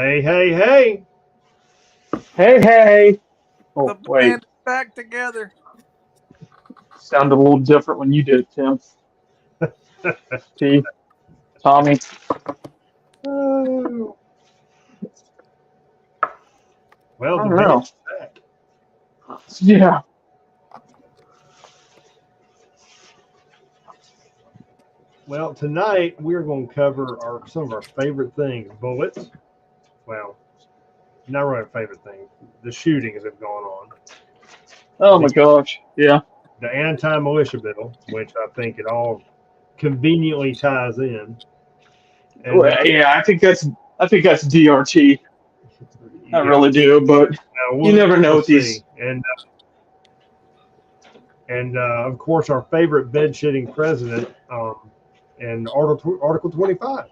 Hey, hey, hey. Hey, hey. The Oh, band wait. is back together. Sounded a little different when you did it, Tim. See? Tommy. Oh. I Well, the don't band know. is back. Yeah. Well, tonight we're going to cover some of our favorite things. Bullets. Well, not really our favorite thing. The shootings that have gone on. Oh, The, my gosh. Yeah. the anti-militia bill, which I think it all conveniently ties in. And Well, yeah, I think that's DRT. I yeah, really do, but you never know we'll with these. see. And of course, our favorite bed-shitting president, and Article 25.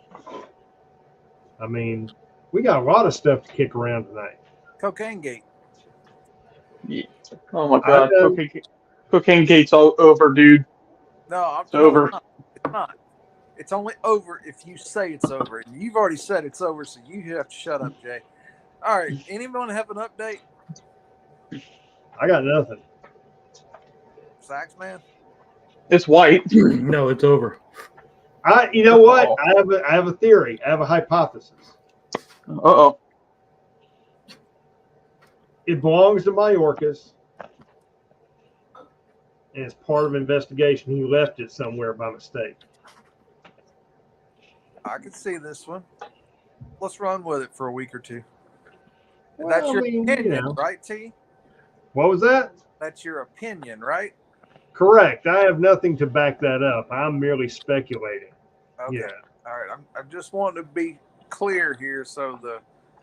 I mean, we got a lot of stuff to kick around tonight. Cocaine Gate. Yeah. Oh, my I God. know. Cocaine Gate's all over, dude. It's No, it's over. not. It's not. It's only over if you say it's over. And you've already said it's over, so you have to shut up, Jay. All right. Anyone have an update? I got nothing. Sax man? It's white. No, it's over. You know what? Uh-oh. I have a theory. I have a hypothesis. Uh-oh. It belongs to Mayorkas, and it's part of an investigation. He left it somewhere by mistake. I can see this one. Let's run with it for a week or two. Well, That's your I mean, opinion, right, T? What was that? That's your opinion, right? Correct. I have nothing to back that up. I'm merely speculating. Okay. Yeah. All right. I'm just wanting to be clear here so the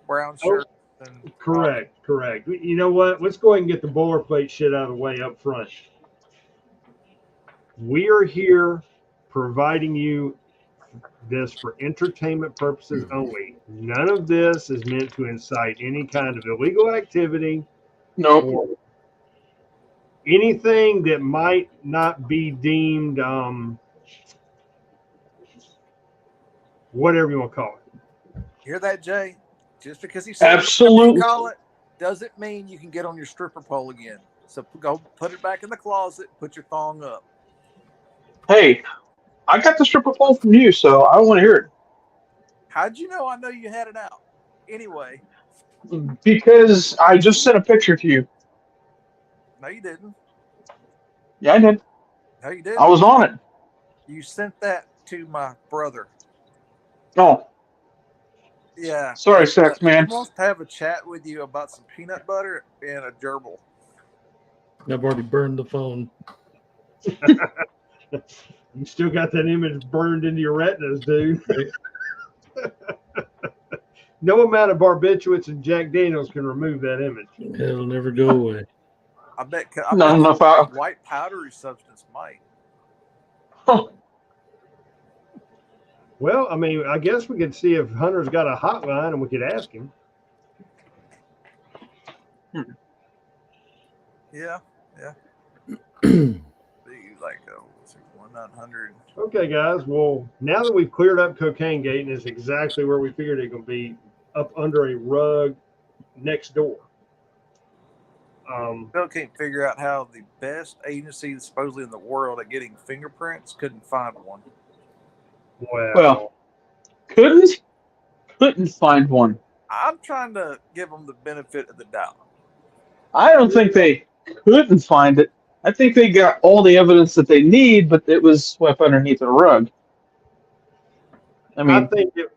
brown Oh, shirt and correct. You know what? Let's go ahead and get the boilerplate shit out of the way up front. We are here providing you this for entertainment purposes only. None of this is meant to incite any kind of illegal activity Nope. or anything that might not be deemed whatever you want to call it. hear that, Jay? Just because he said whatever Absolutely. you call it doesn't mean you can get on your stripper pole again. So go put it back in the closet. Put your thong up. Hey, I got the stripper pole from you, so I don't want to hear How'd you know? I know you had it out. Anyway, it. Because I just sent a picture to you. no, you didn't. Yeah, I did. No, you I didn't. was on it. You sent that to my brother. Oh, Yeah. sorry, And, sex he man. wants to have a chat with you about some peanut butter and a gerbil. I've already burned the phone. You still got that image burned into your retinas, dude. No amount of barbiturates and Jack Daniels can remove that image. It'll never go away. I bet Not enough out. white powdery substance might. Huh. Well, I mean, I guess we could see if Hunter's got a hotline and we could ask him. Yeah. Like 1-900. Okay, guys. Well, now that we've cleared up Cocaine Gate and it's exactly where we figured it would be, up under a rug next door. Still can't figure out how the best agency supposedly in the world at getting fingerprints couldn't find one. Well, couldn't find one. I'm trying to give them the benefit of the doubt. I don't think they couldn't find it. I think they got all the evidence that they need, but it was swept underneath the rug. I mean,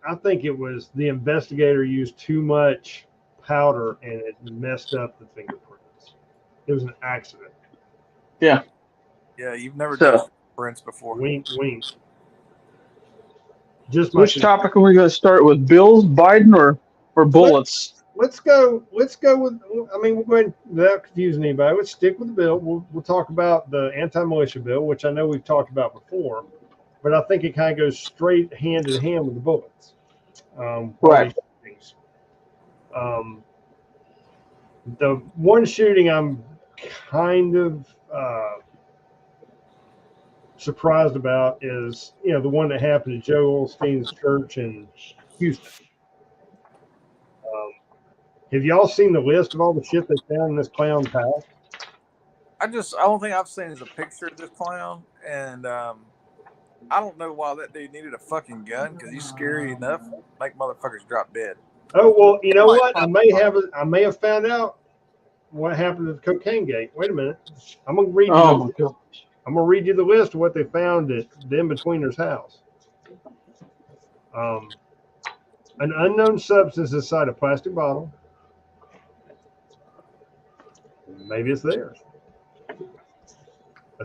I think it was the investigator used too much powder and it messed up the fingerprints. It was an accident. yeah. Yeah, you've never So- done fingerprints before. Wink, wink. Just Which topic are we going to start with? Bills, Biden, or bullets? Let's go with. I mean, we'll go ahead without confusing anybody. Let's stick with the bill. We'll talk about the anti-militia bill, which I know we've talked about before, but I think it kind of goes straight hand in hand with the bullets. Right. The one shooting I'm kind of surprised about is, the one that happened at Joe Osteen's church in Houston. Have y'all seen the list of all the shit they found in this clown's house? I don't think I've seen is a picture of this clown, and I don't know why that dude needed a fucking gun because he's scary enough to make motherfuckers drop dead. Oh well, you know Like- what? I may have found out what happened to the cocaine gate. Wait a minute. I'm gonna read. Oh my god. I'm gonna read you the list of what they found at the in-betweener's house. An unknown substance inside a plastic bottle. Maybe it's theirs.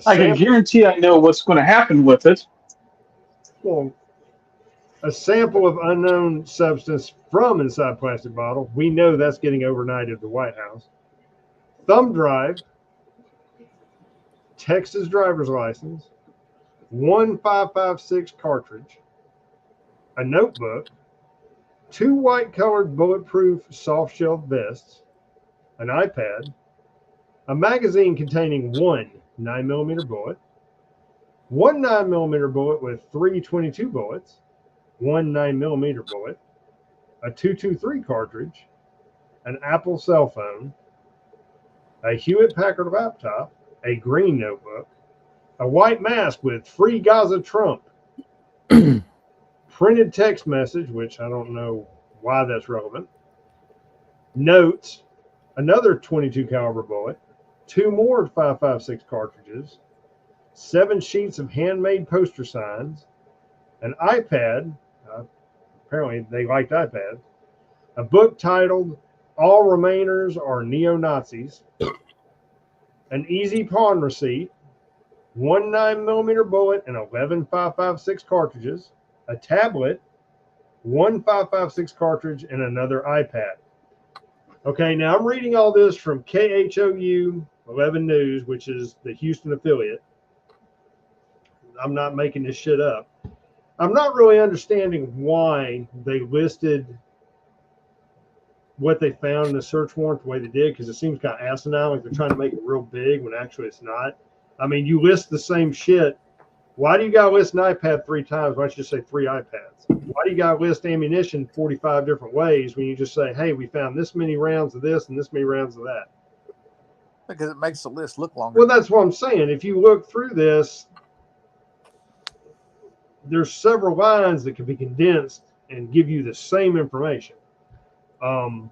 I can guarantee I know what's going to happen with it. A sample of unknown substance from inside plastic bottle. We know that's getting overnight at the White House. Thumb drive, Texas driver's license, 1556 cartridge, a notebook, 2 white-colored bulletproof soft-shell vests, an iPad, a magazine containing 1 9mm bullet, 1 9mm bullet with 3 22 bullets, 1 9mm bullet, a 223 cartridge, an Apple cell phone, a Hewlett Packard laptop, a green notebook, a white mask with "Free Gaza Trump," printed text message, which I don't know why that's relevant, notes, another 22 caliber bullet, 2 more 556 cartridges, 7 sheets of handmade poster signs, an iPad. Apparently they liked iPads. A book titled "All Remainers Are Neo-Nazis," an easy pawn receipt, 1 9mm bullet and 11 556 cartridges, a tablet, 1 556 cartridge, and another iPad. Okay, now I'm reading all this from KHOU 11 News, which is the Houston affiliate. I'm not making this shit up. I'm not really understanding why they listed what they found in the search warrant the way they did, because it seems kind of asinine, like they're trying to make it real big when actually it's not. I mean, you list the same shit. Why do you got to list an iPad 3 times? Why don't you just say 3 iPads? Why do you got to list ammunition 45 different ways when you just say, hey, we found this many rounds of this and this many rounds of that? Because it makes the list look longer. Well, that's what I'm saying. If you look through this, there's several lines that can be condensed and give you the same information. They I'm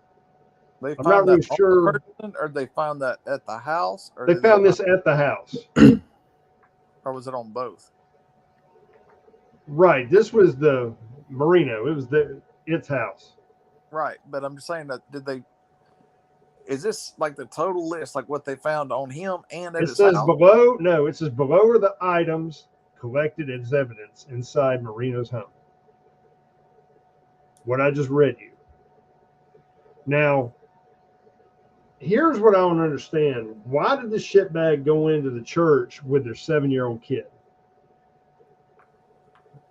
found not really that on sure. the person, or they found that at the house, or They did found this at the house. or was it on both? Right. This was the Marino. It was its house. Right, but I'm just saying that is this like the total list, like what they found on him and at It his says house? below. No, it says below are the items collected as evidence inside Marino's home. What I just read you. Now, here's what I don't understand. Why did this shitbag go into the church with their 7-year-old kid?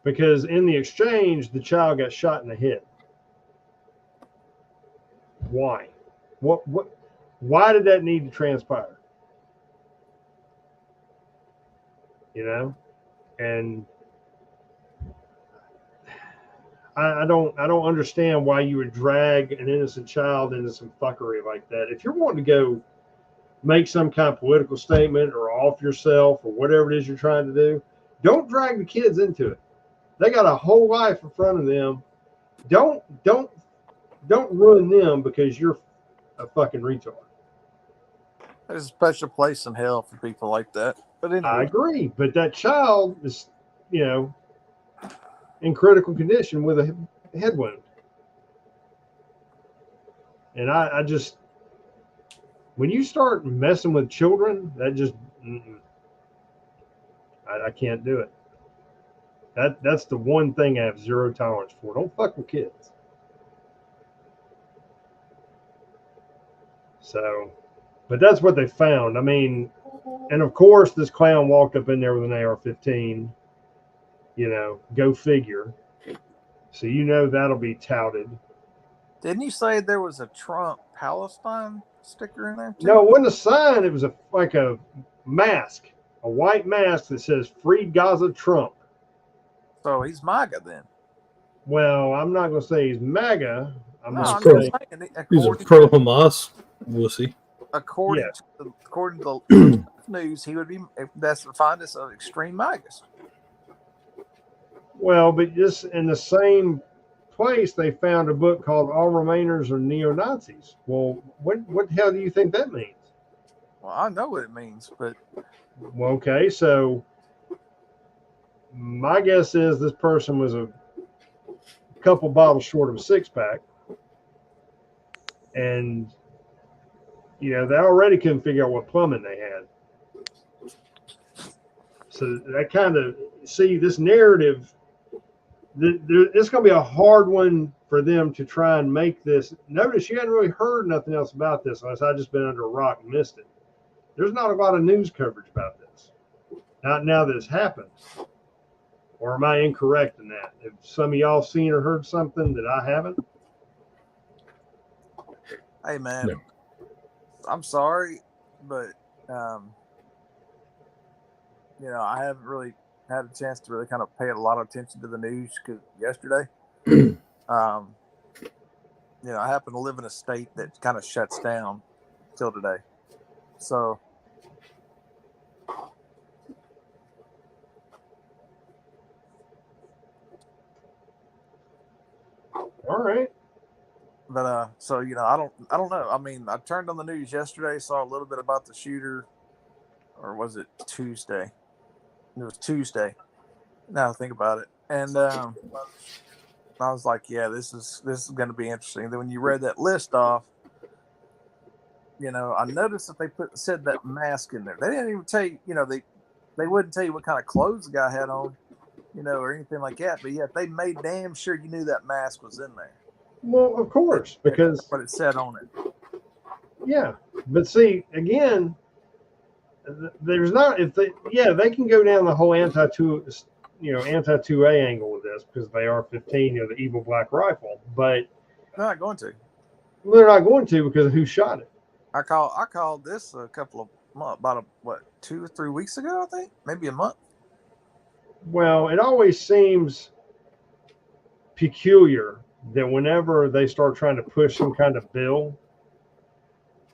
Because in the exchange, the child got shot in the head. Why? Why did that need to transpire? You know? And I don't understand why you would drag an innocent child into some fuckery like that. If you're wanting to go make some kind of political statement or off yourself or whatever it is you're trying to do, don't drag the kids into it. They got a whole life in front of them. Don't ruin them because you're a fucking retard. There's a special place in hell for people like that. But anyway, I agree, but that child is, in critical condition with a head wound. And I just, when you start messing with children, that just, I can't do it. That's the one thing I have zero tolerance for. Don't fuck with kids. So, but that's what they found. I mean, and of course, this clown walked up in there with an AR-15. Go figure. So that'll be touted. didn't you say there was a Trump Palestine sticker in there too? No, it wasn't a sign. It was like a mask, a white mask that says "Free Gaza Trump." So he's MAGA then. Well, I'm not going to say he's MAGA. I'm No, not I'm pro- just saying. saying. He's a pro Hamas wussy. According Yes. to the news, he would be that's defined as an extreme MAGAs. Well, but just in the same place, they found a book called "All Remainers Are Neo-Nazis." Well, what the hell do you think that means? Well, I know what it means, but Well, okay, so my guess is this person was a couple bottles short of a 6-pack, and they already couldn't figure out what plumbing they had. So that kind of this narrative. It's going to be a hard one for them to try and make this. Notice you hadn't really heard nothing else about this unless I just been under a rock and missed it. There's not a lot of news coverage about this. Not now that it's happened. Or am I incorrect in that? Have some of y'all seen or heard something that I haven't? hey, man, No. I'm sorry, but I haven't really had a chance to really kind of pay a lot of attention to the news because yesterday, I happen to live in a state that kind of shuts down till today. So, All right. but I don't know. I mean, I turned on the news yesterday, saw a little bit about the shooter, or was it Tuesday? It was Tuesday. Now I think about it, and I was like, yeah, this is going to be interesting. Then when you read that list off, I noticed that they said that mask in there. They didn't even tell you, they wouldn't tell you what kind of clothes the guy had on, or anything like that. But yet they made damn sure you knew that mask was in there. Well, of course, because that's what it said on it. yeah. But see, again, there's not they can go down the whole anti-2A angle with this because they are 15, the evil black rifle, but They're not going to. they're not going to because of who shot it. I called this a couple of months, about 2 or 3 weeks ago, I think, maybe a month. Well, it always seems peculiar that whenever they start trying to push some kind of bill,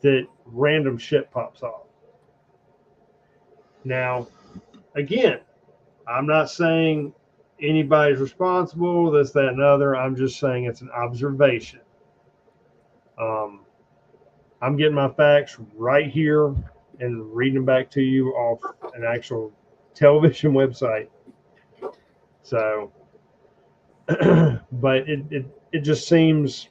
that random shit pops off. Now, again, I'm not saying anybody's responsible, this, that, and other. I'm just saying it's an observation. I'm getting my facts right here and reading them back to you off an actual television website. So, but it just seems,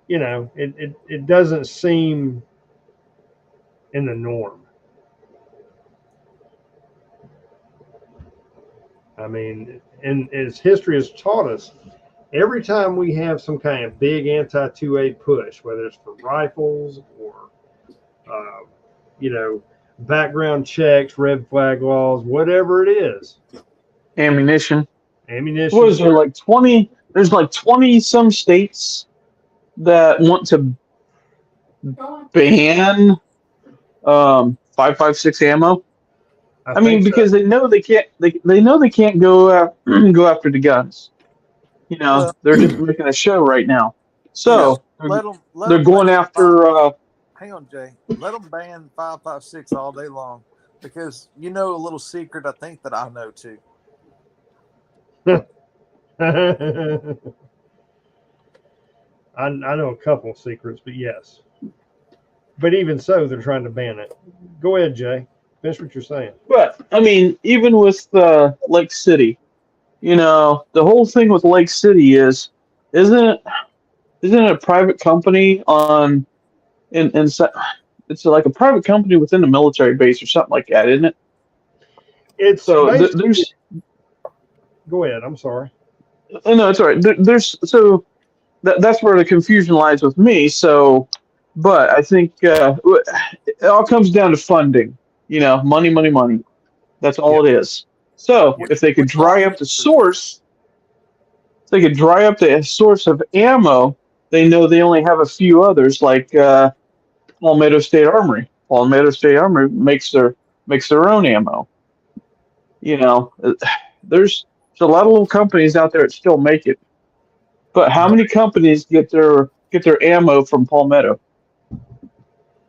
it doesn't seem in the norm. I mean, and as history has taught us, every time we have some kind of big anti-2A push, whether it's for rifles or, background checks, red flag laws, whatever it is. Ammunition. Ammunition. What is there, like 20? There's like 20 some states that want to ban 5.56 ammo. I mean, because they know they can't. They know they can't go after the guns. They're just making a show right now. So they're going after. Hang on, Jay. Let them ban 5.56 all day long, because a little secret I think that I know too. I know a couple of secrets, but yes. But even so, they're trying to ban it. Go ahead, Jay. Finish what you're saying. But I mean, even with Lake City, the whole thing with Lake City isn't it a private company it's like a private company within a military base or something like that, isn't it? It's so there's. Go ahead. I'm sorry. No, it's all right. That's where the confusion lies with me. So, but I think it all comes down to funding. Money. That's all it is. So if they could dry up the source, of ammo, they know they only have a few others, like Palmetto State Armory. Palmetto State Armory makes their own ammo. There's a lot of little companies out there that still make it. But how many companies get their ammo from Palmetto?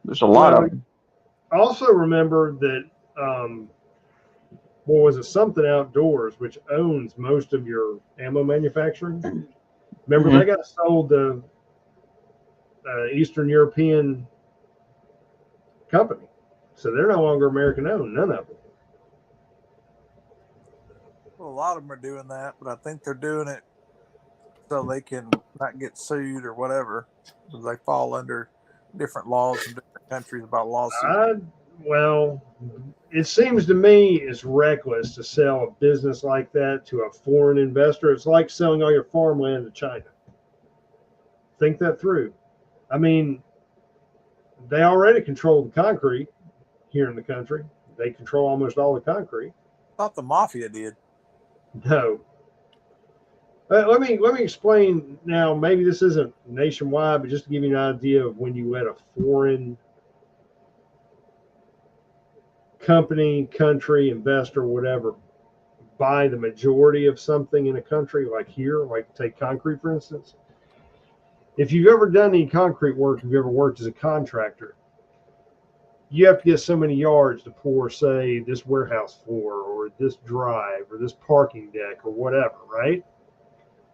There's a lot Well, of them. also remember that what was it? Something Outdoors, which owns most of your ammo manufacturing. Remember Mhm. they got sold to Eastern European company, so they're no longer American owned. None of them. Well, a lot of them are doing that, but I think they're doing it so they can not get sued or whatever. They fall under different laws in different countries about lawsuits. Well, it seems to me it's reckless to sell a business like that to a foreign investor. It's like selling all your farmland to China. Think that through. I mean, they already control the concrete here in the country. They control almost all the concrete. I thought the mafia did. No. Let me explain now. Maybe this isn't nationwide, but just to give you an idea of when you let a foreign company, country, investor, whatever, buy the majority of something in a country, like here, like take concrete for instance. If you've ever done any concrete work, if you've ever worked as a contractor, you have to get so many yards to pour, say, this warehouse floor or this drive or this parking deck or whatever, right?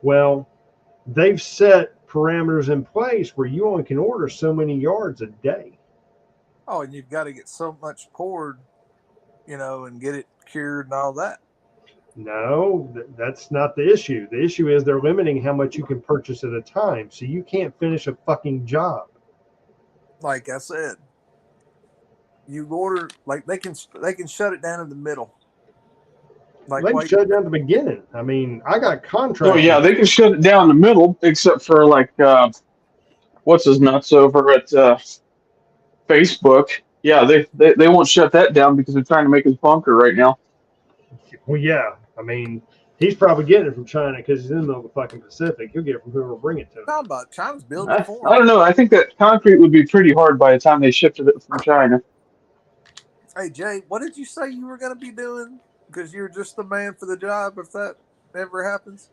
Well, they've set parameters in place where you only can order so many yards a day. Oh, and you've got to get so much poured, and get it cured and all that. No, that's not the issue. The issue is they're limiting how much you can purchase at a time, so you can't finish a fucking job. Like I said, you order like they can shut it down in the middle. Like They can shut it down at the beginning. I mean, I got contractors. Oh yeah, they can shut it down in the middle, except for like what's his nuts over at Facebook. Yeah, they won't shut that down because they're trying to make his bunker right now. Well, yeah. I mean, he's probably getting it from China because he's in the middle of the fucking Pacific. He'll get it from whoever will bring it to him. Talking about China's building it for I don't know. I think that concrete would be pretty hard by the time they shipped it from China. Hey Jay, what did you say you were going to be doing? Because you're just the man for the job if that ever happens.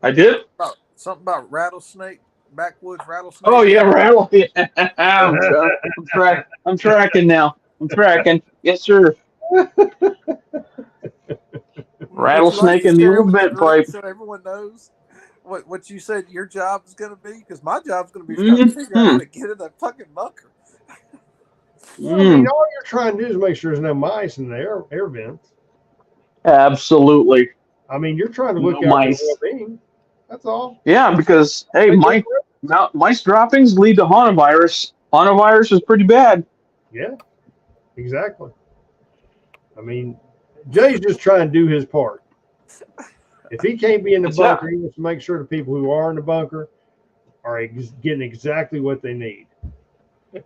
I did. Something about rattlesnake, backwoods rattlesnake. Oh yeah, rattle. Yeah. I'm tracking now. I'm tracking. Yes, sir. Rattlesnake in the old vent pipe. So everyone knows what you said your job is going to be, because my job is going to be trying to figure out how to get in that fucking bunker. Well, I mean, all you're trying to do is make sure there's no mice in the air vents. Absolutely. I mean, you're trying to look out for well-being. That's all. Yeah, because hey, mice droppings lead to hantavirus. Hantavirus is pretty bad. Yeah, exactly. I mean, Jay's just trying to do his part. If he can't be in the bunker, he wants to make sure the people who are in the bunker are getting exactly what they need.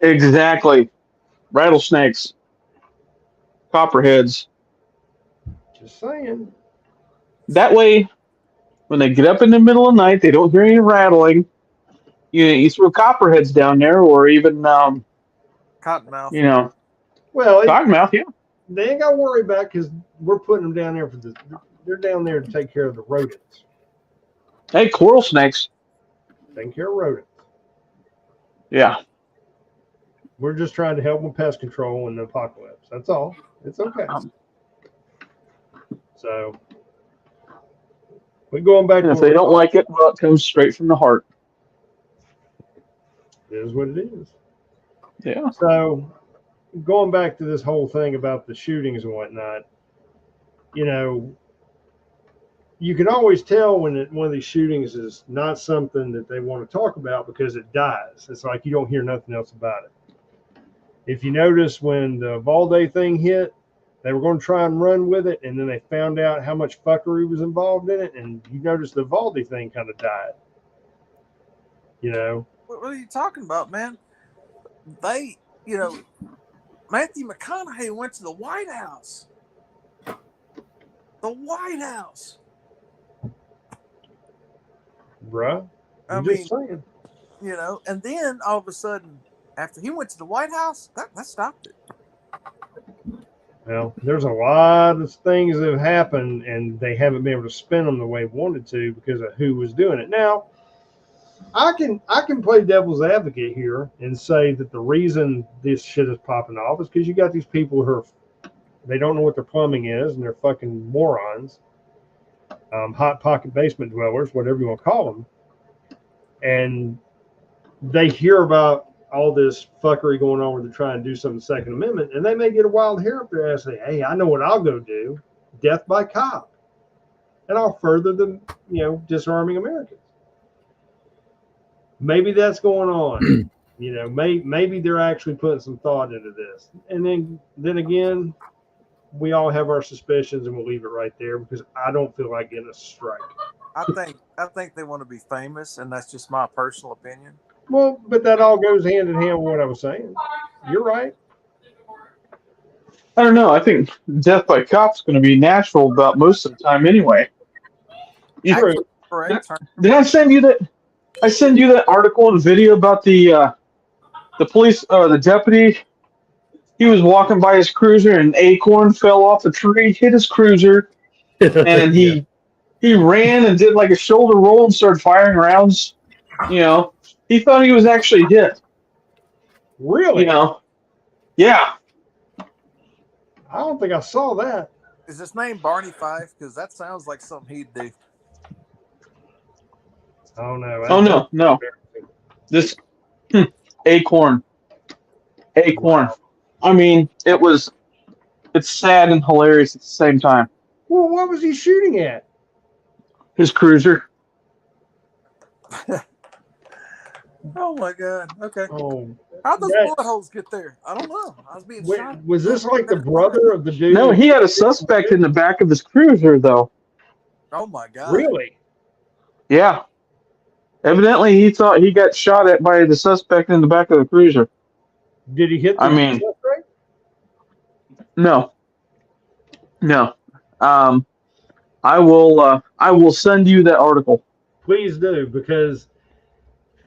Exactly. Rattlesnakes. Copperheads. Just saying. That way, when they get up in the middle of the night, they don't hear any rattling. You throw copperheads down there, or even cottonmouth. Well, cottonmouth, yeah. They ain't got to worry about because we're putting them down there they're down there to take care of the rodents. Hey, coral snakes. Taking care of rodents. Yeah. We're just trying to help with pest control in the apocalypse. That's all. It's okay. So, we're going back. And if they don't like it, well, it comes straight from the heart. It is what it is. Yeah. So, going back to this whole thing about the shootings and whatnot, you can always tell when one of these shootings is not something that they want to talk about because it dies. It's like you don't hear nothing else about it. If you notice when the Valde thing hit, they were going to try and run with it, and then they found out how much fuckery was involved in it, and you notice the Valde thing kind of died. What are you talking about, man? They, Matthew McConaughey went to the White House. The White House. Bruh. Just saying. And then all of a sudden, after he went to the White House, that stopped it. Well, there's a lot of things that have happened, and they haven't been able to spin them the way they wanted to because of who was doing it. Now, I can play devil's advocate here and say that the reason this shit is popping off is because you got these people who are they don't know what their plumbing is and they're fucking morons, hot pocket basement dwellers, whatever you want to call them, and they hear about all this fuckery going on where they're trying to do something Second Amendment, and they may get a wild hair up their ass and say, "Hey, I know what I'll go do: death by cop," and I'll further the disarming Americans. Maybe that's going on. Maybe they're actually putting some thought into this, and then again, we all have our suspicions, and we'll leave it right there because I don't feel like getting a strike. I think they want to be famous, and that's just my personal opinion. Well, but that all goes hand in hand with what I was saying. You're right. I don't know. I think death by cop's going to be natural about most of the time anyway. True. Correct. Did I send you that? I send you that article and video about the police or the deputy. He was walking by his cruiser and an acorn fell off the tree, hit his cruiser, and he ran and did like a shoulder roll and started firing rounds. He thought he was actually hit. Really? Yeah. I don't think I saw that. Is his name Barney Fife? Because that sounds like something he'd do. Oh no. Oh no. This acorn. I mean, it's sad and hilarious at the same time. Well, what was he shooting at? His cruiser. Oh my God. Okay. Oh, How'd those bullet holes get there? I don't know. I was being shot. was this like the brother of the dude? No, he had a suspect in the back of his cruiser, though. Oh my God. Really? Yeah. Evidently, he thought he got shot at by the suspect in the back of the cruiser. Did he hit the suspect? No. I will send you that article. Please do, because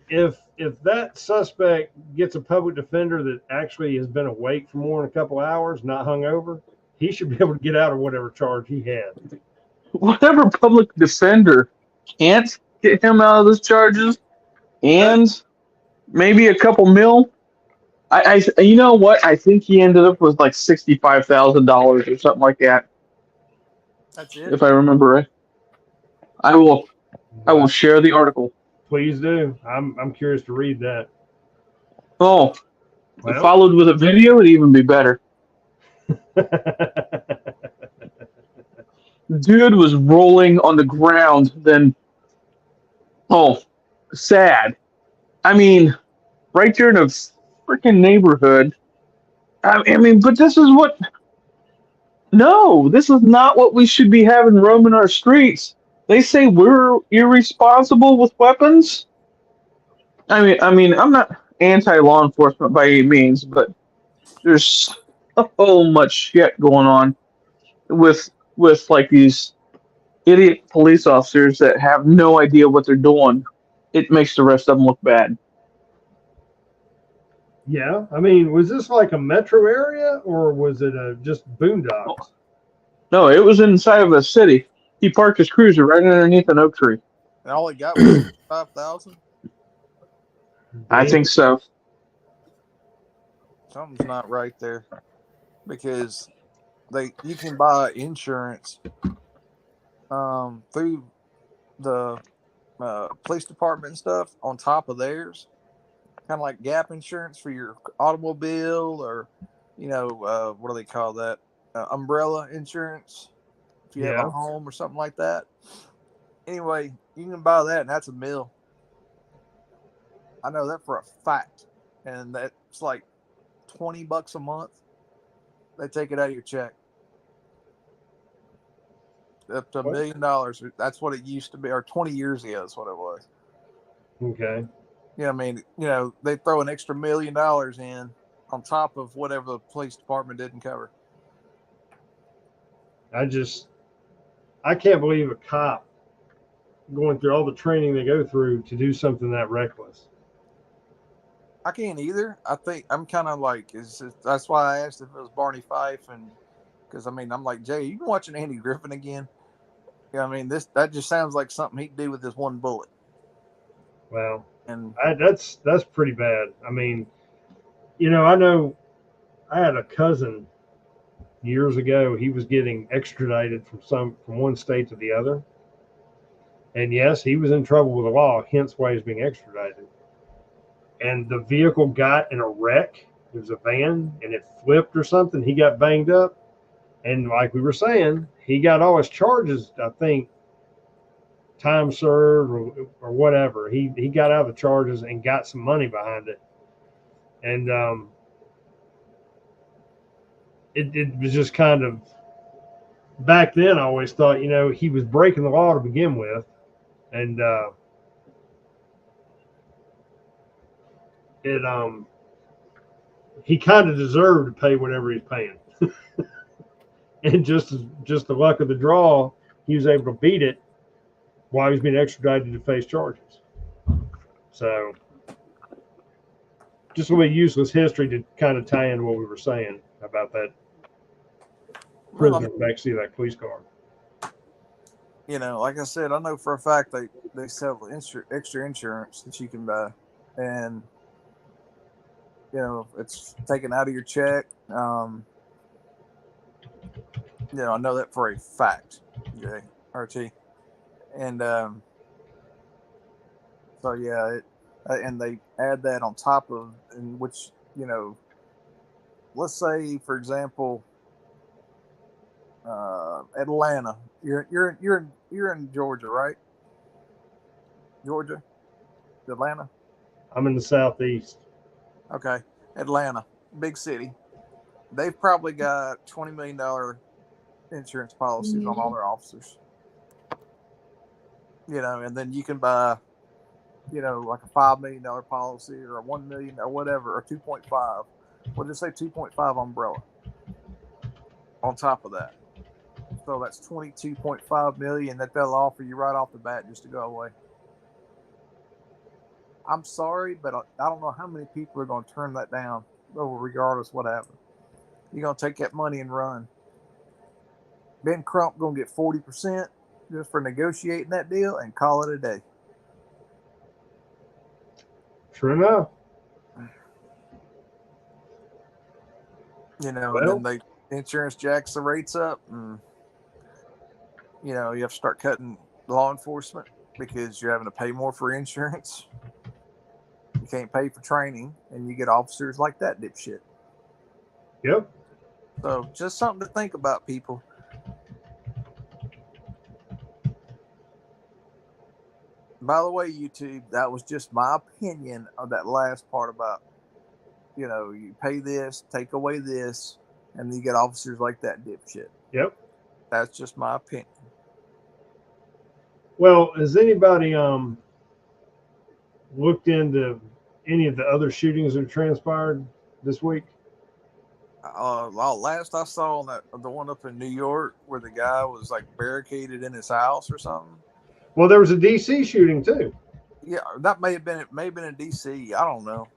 if that suspect gets a public defender that actually has been awake for more than a couple hours, not hungover, he should be able to get out of whatever charge he had. Whatever public defender can't get him out of those charges, and maybe a couple mil. You know what? I think he ended up with like $65,000 or something like that. That's it. If I remember right. I will share the article. Please do. I'm curious to read that. Oh, Well. followed with a video would even be better. Dude was rolling on the ground, then sad. I mean, right there in a freaking neighborhood. I mean, but this is this is not what we should be having roaming our streets. They say we're irresponsible with weapons. I mean, I'm not anti-law enforcement by any means, but there's so much shit going on with like these idiot police officers that have no idea what they're doing. It makes the rest of them look bad. Yeah, I mean, was this like a metro area or was it just boondocks? No, it was inside of a city. He parked his cruiser right underneath an oak tree. And all he got was 5,000. I think so. Something's not right there, because you can buy insurance through the police department and stuff on top of theirs, kind of like gap insurance for your automobile, or what do they call that? Umbrella insurance if you have a home or something like that. Anyway, you can buy that, and that's $1 million. I know that for a fact, and that's like $20 a month. They take it out of your check. Up to $1 million. That's what it used to be, or 20 years ago. That's what it was. Okay. I mean, they throw an extra $1 million in on top of whatever the police department didn't cover. I can't believe a cop going through all the training they go through to do something that reckless. I can't either. I think I'm kind of like, that's why I asked if it was Barney Fife, and Because I mean, I'm like, Jay, you been watching Andy Griffin again? Yeah, I mean, that just sounds like something he'd do with this one bullet. Well, And that's pretty bad. I mean, I know I had a cousin years ago. He was getting extradited from one state to the other, and yes, he was in trouble with the law. Hence why he's being extradited. And the vehicle got in a wreck. It was a van, and it flipped or something. He got banged up, and like we were saying, he got all his charges. I think time served or whatever. He got out of the charges and got some money behind it. And it was just kind of, back then I always thought, he was breaking the law to begin with. And he kind of deserved to pay whatever he's paying. And just the luck of the draw, he was able to beat it while he's being extradited to face charges. So just a little useless history to kind of tie in what we were saying about that prisoner in the backseat of that police car. Like I said, I know for a fact they sell extra insurance that you can buy, and it's taken out of your check. I know that for a fact, Jay, RT, and so yeah, and they add that on top of, in which let's say for example, Atlanta. You're in Georgia, right? Georgia, Atlanta. I'm in the southeast. Okay, Atlanta, big city. They've probably got $20 million insurance policies on all their officers. And then you can buy, like a $5 million policy or a $1 million or whatever, or 2.5. We'll just say 2.5 umbrella on top of that. So that's 22.5 million that they'll offer you right off the bat just to go away. I'm sorry, but I don't know how many people are going to turn that down, regardless what happens. You're going to take that money and run. Ben Crump going to get 40% just for negotiating that deal and call it a day. True enough. And then the insurance jacks the rates up, and you have to start cutting law enforcement because you're having to pay more for insurance. You can't pay for training, and you get officers like that dipshit. Yep. So just something to think about, people. By the way, YouTube, that was just my opinion of that last part about, you pay this, take away this, and you get officers like that dipshit. Yep. That's just my opinion. Well, has anybody looked into any of the other shootings that transpired this week? Last I saw the one up in New York where the guy was like barricaded in his house or something. Well, there was a DC shooting too. Yeah, that may have been in DC. I don't know.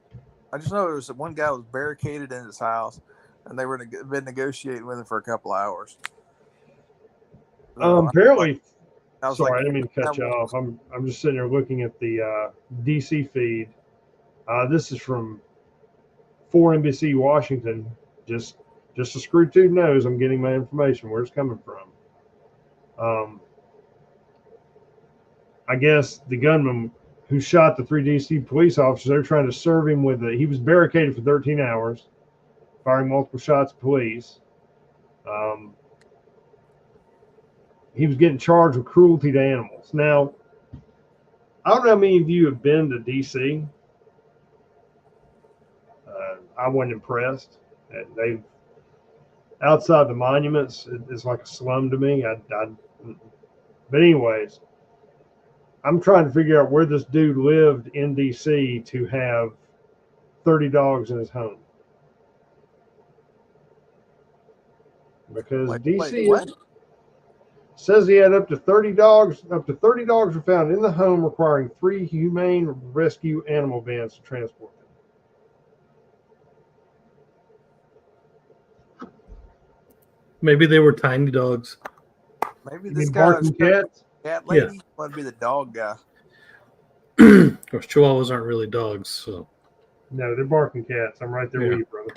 I just know there was one guy was barricaded in his house, and they were been negotiating with him for a couple of hours. So apparently, I was sorry, like, I didn't mean to cut you off. I'm just sitting there looking at the DC feed. This is from 4NBC Washington. Just a screw tube knows I'm getting my information where it's coming from. I guess the gunman who shot the 3 DC police officers, they're trying to serve him with he was barricaded for 13 hours, firing multiple shots at police. He was getting charged with cruelty to animals. Now, I don't know how many of you have been to DC. I wasn't impressed. They outside the monuments, it's like a slum to me. But anyways, I'm trying to figure out where this dude lived in DC to have 30 dogs in his home. Because DC says he had up to 30 dogs. Up to 30 dogs were found in the home, requiring 3 humane rescue animal vans to transport them. Maybe they were tiny dogs. Maybe You this mean guy, barking cats? cat lady, might be the dog guy. Of course, Chihuahuas aren't really dogs, so No, they're barking cats. I'm right there Yeah. with you, brother.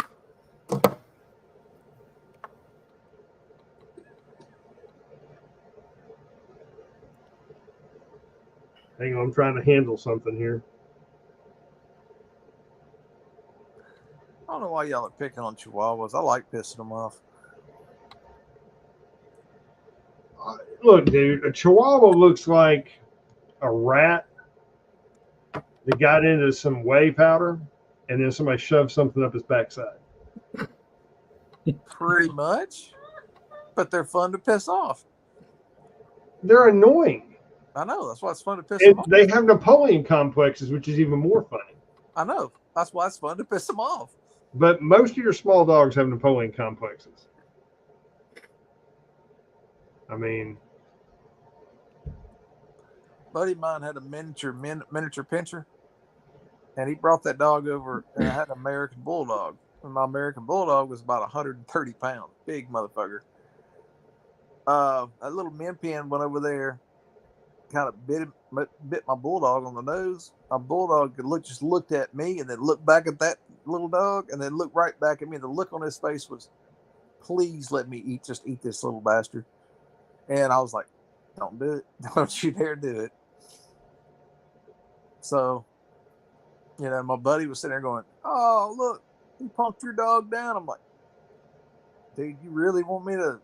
Hang on, I'm trying to handle something here. I don't know why y'all are picking on Chihuahuas. I like pissing them off. Look, dude, a Chihuahua looks like a rat that got into some whey powder, and then somebody shoved something up his backside. Pretty much. But they're fun to piss off. They're annoying. I know. That's why it's fun to piss And them off. they have Napoleon complexes, which is even more funny. I know. That's why it's fun to piss them off. But most of your small dogs have Napoleon complexes. I mean, Buddy of mine had a miniature pincher, and he brought that dog over, and I had an American Bulldog. And my American Bulldog was about 130 pounds. Big motherfucker. A little min pin went over there, kind of bit my Bulldog on the nose. My Bulldog just looked at me and then looked back at that little dog and then looked right back at me. The look on his face was, please let me eat this little bastard. And I was like, don't do it. Don't you dare do it. So, my buddy was sitting there going, oh, look, he punked your dog down. I'm like, dude, you really want me to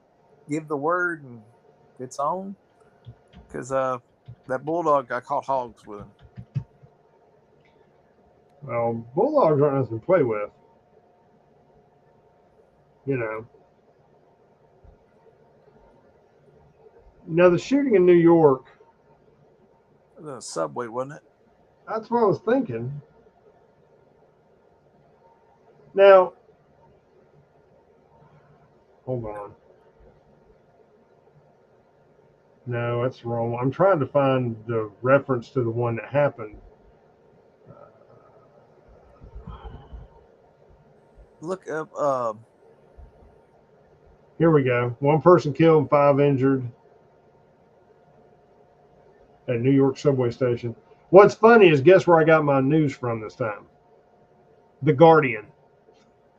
give the word and it's on? Because that Bulldog, I caught hogs with him. well, bulldogs aren't nothing to play with. Now, the shooting in New York, It was in a Subway, wasn't it? that's what I was thinking. Now, hold on. No, that's wrong. I'm trying to find the reference to the one that happened. Look up. Here we go. 1 person killed and 5 injured at New York subway station. What's funny is, guess where I got my news from this time? The Guardian.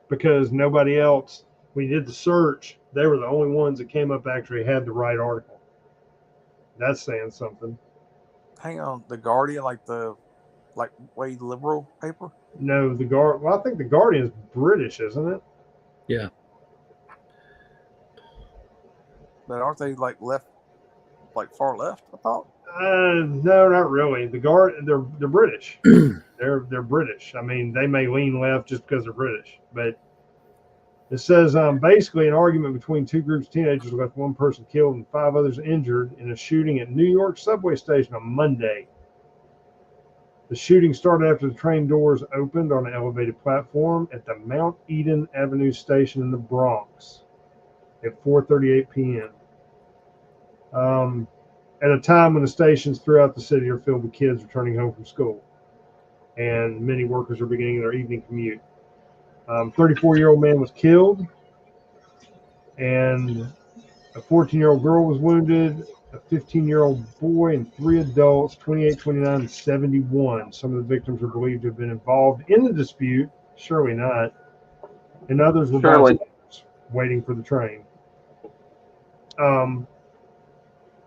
Because nobody else, when you did the search, they were the only ones that came up actually had the right article. That's saying something. Hang on, the Guardian, like way liberal paper. No, well, I think the Guardian is British, isn't it? yeah. But aren't they like left, like far left? I thought. No, not really. They're British. they're British. I mean, they may lean left just because they're British, but it says basically an argument between 2 groups of teenagers left 1 person killed and 5 others injured in a shooting at New York subway station on Monday. The shooting started after the train doors opened on an elevated platform at the Mount Eden Avenue station in the Bronx at 4:38 p.m. At a time when the stations throughout the city are filled with kids returning home from school, and many workers are beginning their evening commute. 34-year-old man was killed, and a 14-year-old girl was wounded, a 15-year-old boy, and 3 adults, 28, 29, and 71. Some of the victims are believed to have been involved in the dispute, surely not, and others were bystanders waiting for the train.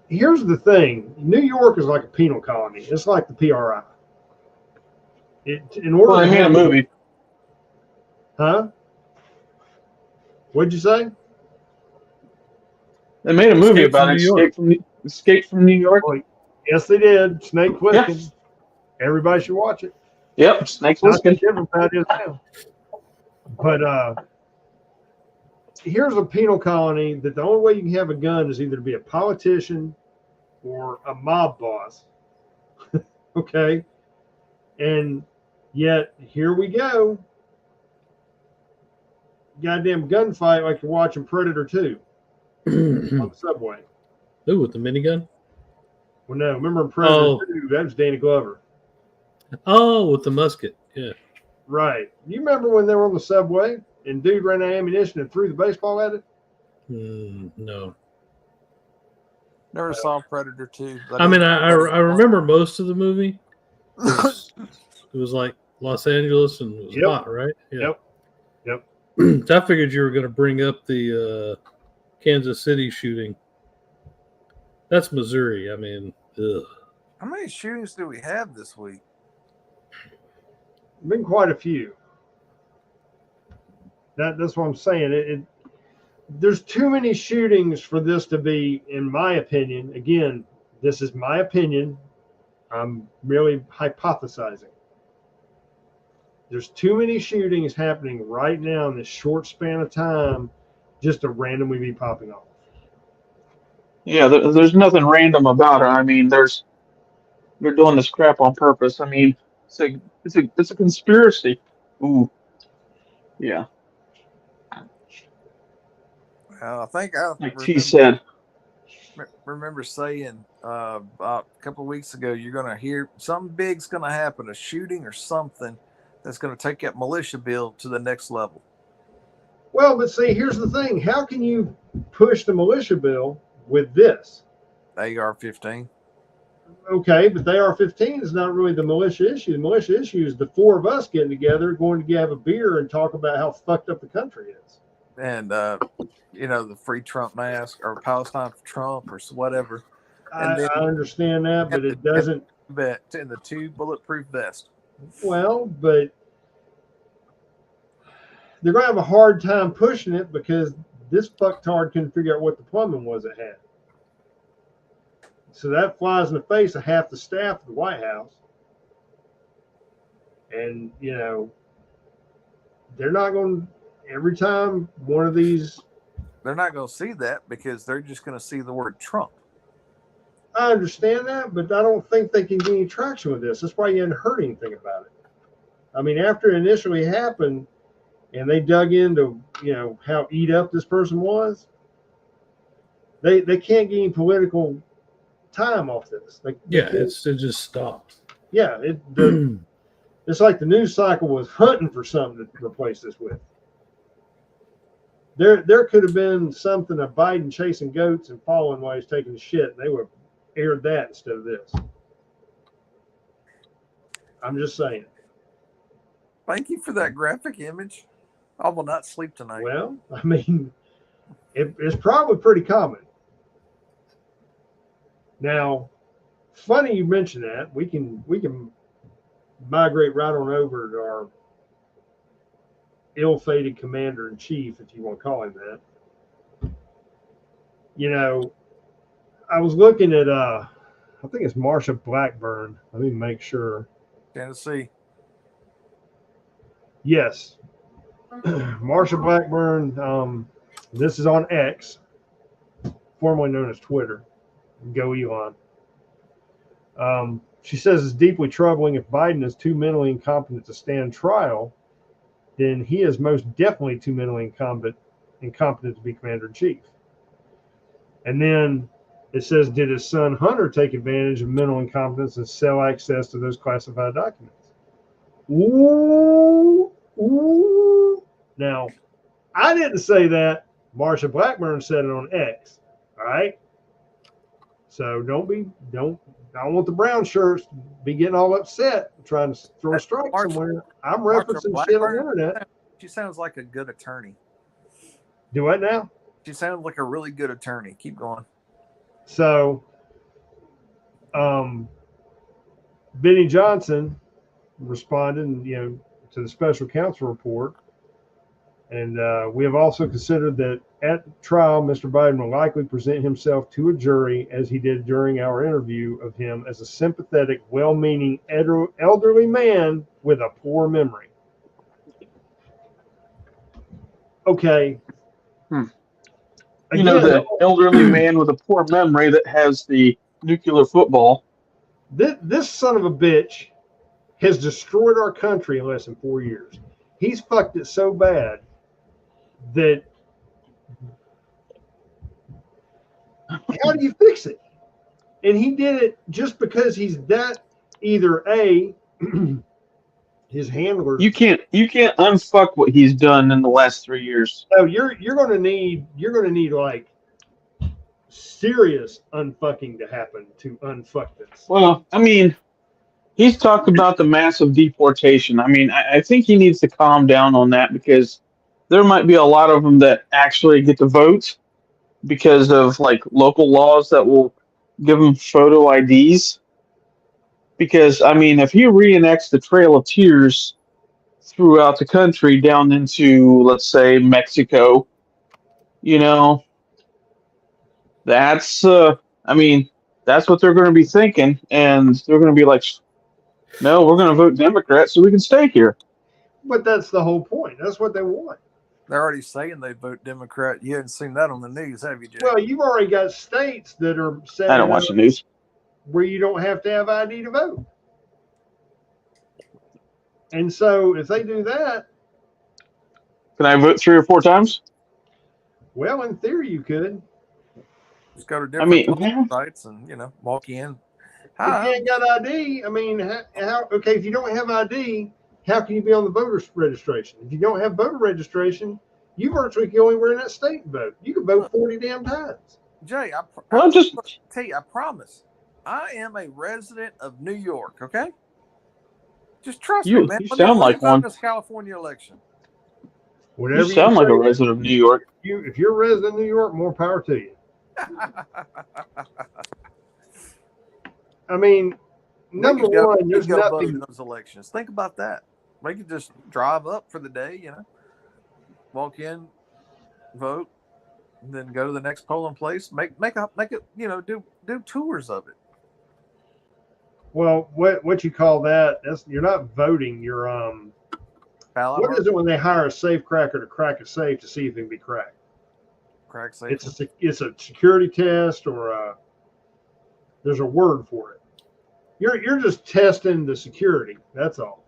Here's the thing. New York is like a penal colony. It's like the PRI. Well, they made a movie. Huh? What'd you say? They made a movie about Escape from New York. Well, yes, they did. Snake Plissken. Yeah. Everybody should watch it. Yep, Snake Plissken. Different than it is now. But here's a penal colony that the only way you can have a gun is either to be a politician or a mob boss. Okay? And yet, here we go. Goddamn gunfight like you're watching Predator 2 on the subway. Ooh, with the minigun? Well, no, remember in Predator 2, that was Danny Glover. Oh, with the musket. Yeah. Right. You remember when they were on the subway and dude ran out of ammunition and threw the baseball at it? No. Never saw Predator 2. I mean, I remember most of the movie. It was like Los Angeles and it was Yep. hot, right? Yeah. Yep. So I figured you were going to bring up the Kansas City shooting. That's Missouri. I mean, ugh. How many shootings do we have this week? Been quite a few. That's what I'm saying. There's too many shootings for this to be, in my opinion. Again, this is my opinion. I'm merely hypothesizing. There's too many shootings happening right now in this short span of time just to randomly be popping off. Yeah, there's nothing random about it. I mean, they're doing this crap on purpose. I mean, it's a conspiracy. Ooh, yeah, I think I like T said. remember saying about a couple of weeks ago, you're going to hear something big's going to happen, a shooting or something that's going to take that militia bill to the next level. Well, but see, here's the thing. How can you push the militia bill with this? AR-15. Okay, but the AR-15 is not really the militia issue. The militia issue is the four of us getting together, going to have a beer and talk about how fucked up the country is. And, the free Trump mask or Palestine for Trump or whatever. I understand that, but it doesn't. In the 2 bulletproof vest. Well, but they're going to have a hard time pushing it because this fucktard couldn't figure out what the plumbing was it had. So that flies in the face of half the staff of the White House. And, they're not going to, every time one of these. They're not going to see that because they're just going to see the word Trump. I understand that, but I don't think they can get any traction with this. That's why you hadn't heard anything about it. I mean, after it initially happened and they dug into, how eat up this person was, they can't get any political time off this. It just stopped. Yeah, it's like the news cycle was hunting for something to replace this with. There could have been something of Biden chasing goats and following while he's taking a shit, and they would have aired that instead of this. I'm just saying. Thank you for that graphic image. I will not sleep tonight. Well, I mean, it's probably pretty common. Now, funny you mention that. We can migrate right on over to our ill-fated commander-in-chief, if you want to call him that. I was looking at I think it's Marsha Blackburn. Let me make sure. Tennessee. Yes. Marsha Blackburn, this is on X, formerly known as Twitter. Go Elon. She says it's deeply troubling if Biden is too mentally incompetent to stand trial, then he is most definitely too mentally incompetent to be commander-in-chief. And then it says, did his son Hunter take advantage of mental incompetence and sell access to those classified documents? Ooh. Now, I didn't say that. Marsha Blackburn said it on X. All right. So I don't want the brown shirts to be getting all upset trying to throw a strike somewhere. I'm referencing shit on the internet. She sounds like a good attorney. Do what now? She sounds like a really good attorney. Keep going. So, Benny Johnson responded, to the special counsel report. And we have also considered that at trial, Mr. Biden will likely present himself to a jury as he did during our interview of him as a sympathetic, well-meaning elderly man with a poor memory. Okay. Again, the elderly man with a poor memory that has the nuclear football. This son of a bitch has destroyed our country in less than 4 years. He's fucked it so bad that how do you fix it? And he did it just because he's that either A, his handlers. You can't unfuck what he's done in the last 3 years. So you're gonna need like serious unfucking to happen to unfuck this. Well, I mean, he's talked about the massive deportation. I mean, I think he needs to calm down on that because there might be a lot of them that actually get to vote because of like local laws that will give them photo IDs. Because I mean, if he reenacts the Trail of Tears throughout the country down into, let's say, Mexico, you know, that's I mean, that's what they're going to be thinking, and they're going to be like, no, we're going to vote Democrat so we can stay here. But that's the whole point. That's what they want. They're already saying they vote Democrat. You haven't seen that on the news, have you, Jay? Well, you've already got states that are set I don't watch the news. where you don't have to have ID to vote. And so if they do that, Can I vote 3 or 4 times? well, in theory, you could. Just go to different mean, sites and, you know, walk in. If you ain't got ID, I mean, how okay, if you don't have ID, how can you be on the voter registration? If you don't have voter registration, you virtually can go anywhere in that state and vote. You can vote 40 damn times. Jay, Well, just tell you, I promise, I am a resident of New York, okay? Just trust me, man. You Let me sound like about one. this California election. Whatever You sound like a say, resident of New York. if you're a resident of New York, more power to you. I mean, number one, there's vote nothing. in those elections. Think about that. We could just drive up for the day, you know, walk in, vote, and then go to the next polling place. Make it, you know, do tours of it. Well, what you call that? You're not voting. You're Ballot what is it when they hire a safe cracker to crack a safe to see if it can be cracked? Crack safe. It's a security test or there's a word for it. You're just testing the security. That's all.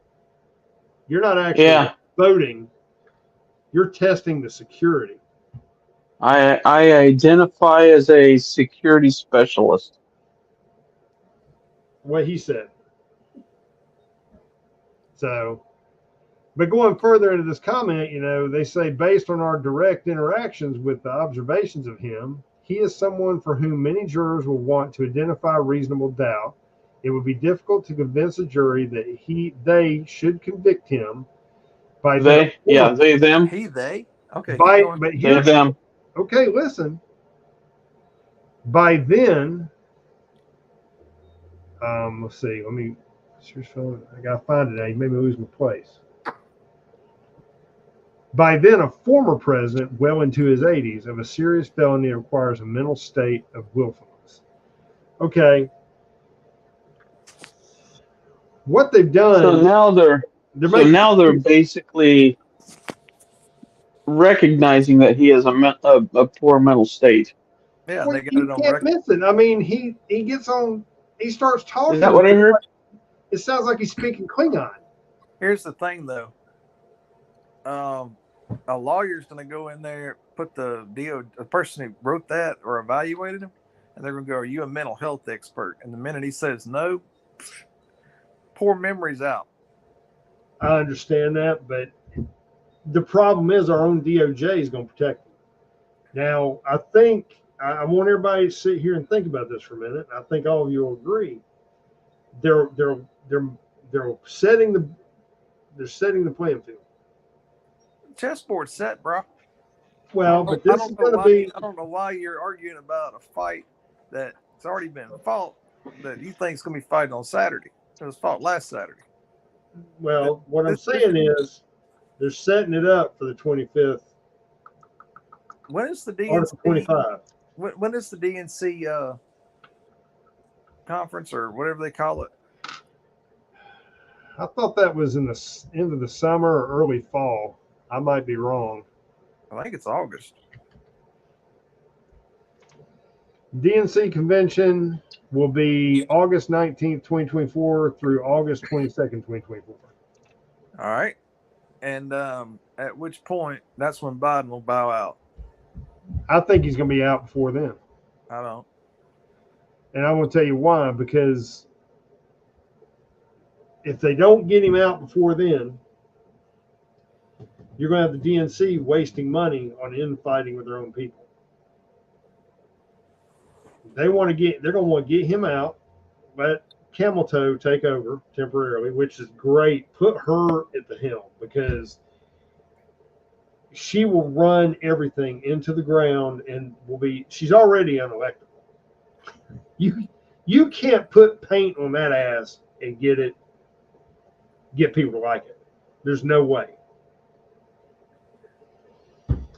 You're not actually voting. You're testing the security. I identify as a security specialist. What he said. So, but going further into this comment, you know, they say based on our direct interactions with the observations of him, he is someone for whom many jurors will want to identify reasonable doubt. It would be difficult to convince a jury that they should convict him by them. They. Okay. They them. Okay, listen. By then, let's see. I gotta find it. I maybe lose my place. By then, a former president, well into his 80s, of a serious felony requires a mental state of willfulness. Okay. What they've done. So now they're basically recognizing that he has a poor mental state. Yeah, well, they got it on can't record. miss it. I mean, he gets on. He starts talking. Is that what I heard? It sounds like he's speaking Klingon. Here's the thing, though. A lawyer's going to go in there, put the person who wrote that or evaluated him, and they're going to go, "Are you a mental health expert?" And the minute he says no, poor memory's out. I understand that, but the problem is our own DOJ is going to protect him. Now, I think I want everybody to sit here and think about this for a minute. I think all of you will agree. They're setting the playing field. Chessboard set, bro. Well, but this is going to be. I don't know why you're arguing about a fight that's already been fought that you think is going to be fighting on Saturday. It was fought last Saturday. Well, what I'm saying is they're setting it up for the 25th. When is the DNC? Article 25. When is the DNC conference or whatever they call it? I thought that was in the end of the summer or early fall. I might be wrong. I think it's August. DNC convention will be August 19th, 2024 through August 22nd, 2024. All right. And at which point, that's when Biden will bow out. I think he's going to be out before then. I don't. And I want to tell you why, because if they don't get him out before then, you're going to have the DNC wasting money on infighting with their own people. They're going to want to get him out, let Camel Toe take over temporarily, which is great. Put her at the helm because she will run everything into the ground and she's already unelectable. You can't put paint on that ass and get people to like it. There's no way.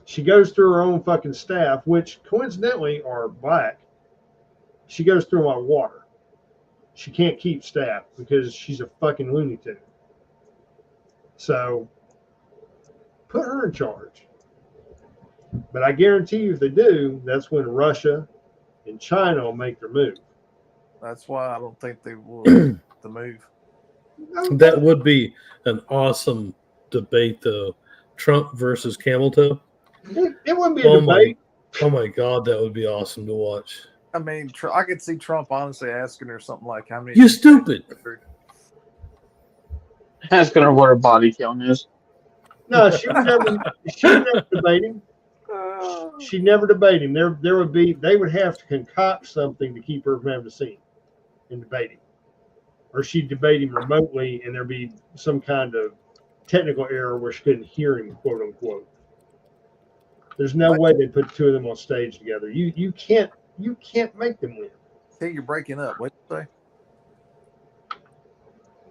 She goes through her own fucking staff, which coincidentally are black. She goes through them like water. She can't keep staff because she's a fucking Looney Tune. So put her in charge. But I guarantee you if they do, that's when Russia and China will make their move. That's why I don't think they will the move. That would be an awesome debate, though. Trump versus Camel Toe. It wouldn't be a debate. Oh my God, that would be awesome to watch. I mean, I could see Trump honestly asking her something like, "How many?" You stupid. Asking her what her body count is. No, she would never debate him. She'd never debate him. They would have to concoct something to keep her from having to see him and debate him. Or she'd debate him remotely and there'd be some kind of technical error where she couldn't hear him, quote unquote. There's no way they'd put the two of them on stage together. You can't make them win. Hey, you're breaking up. What'd you say?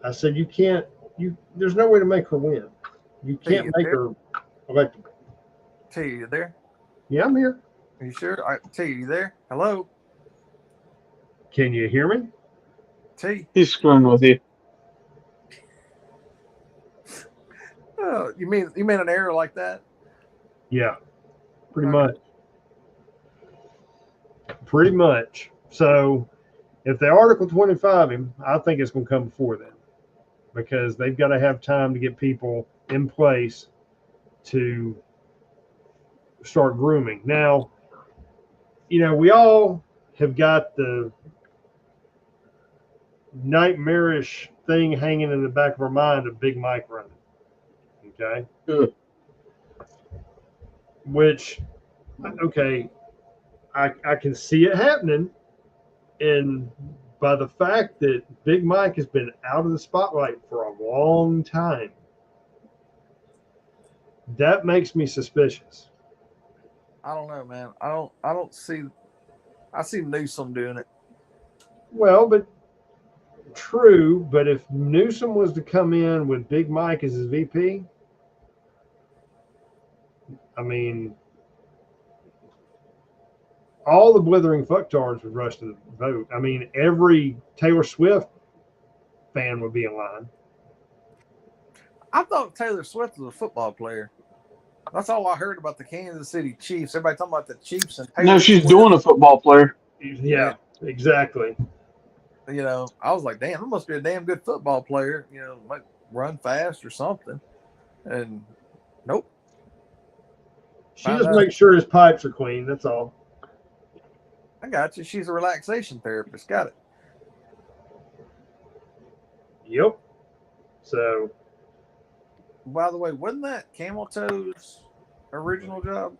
I said you can't. There's no way to make her win. You can't make her electable. T, you there? Yeah, I'm here. Are you sure? T, you there? Hello? Can you hear me? T. He's screwing with you. Oh, you mean an error like that? Yeah, pretty much. Pretty much. So if they Article 25 him, I think it's going to come before then because they've got to have time to get people in place to start grooming. Now, we all have got the nightmarish thing hanging in the back of our mind of Big Mike running. Okay? Good. Which, okay, I can see it happening. And by the fact that Big Mike has been out of the spotlight for a long time, that makes me suspicious. I don't know, man. I see Newsom doing it. Well, but true. But if Newsom was to come in with Big Mike as his VP, I mean, all the blithering fucktards would rush to the vote. I mean, every Taylor Swift fan would be in line. I thought Taylor Swift was a football player. That's all I heard about the Kansas City Chiefs. Everybody talking about the Chiefs and Taylor No, she's Swift. doing a football player. Yeah, exactly. I was like, damn, that must be a damn good football player. Might run fast or something. And nope. She just makes sure his pipes are clean. That's all. I got you. She's a relaxation therapist. Got it. Yep. So, By the way, wasn't that Camel Toe's original job?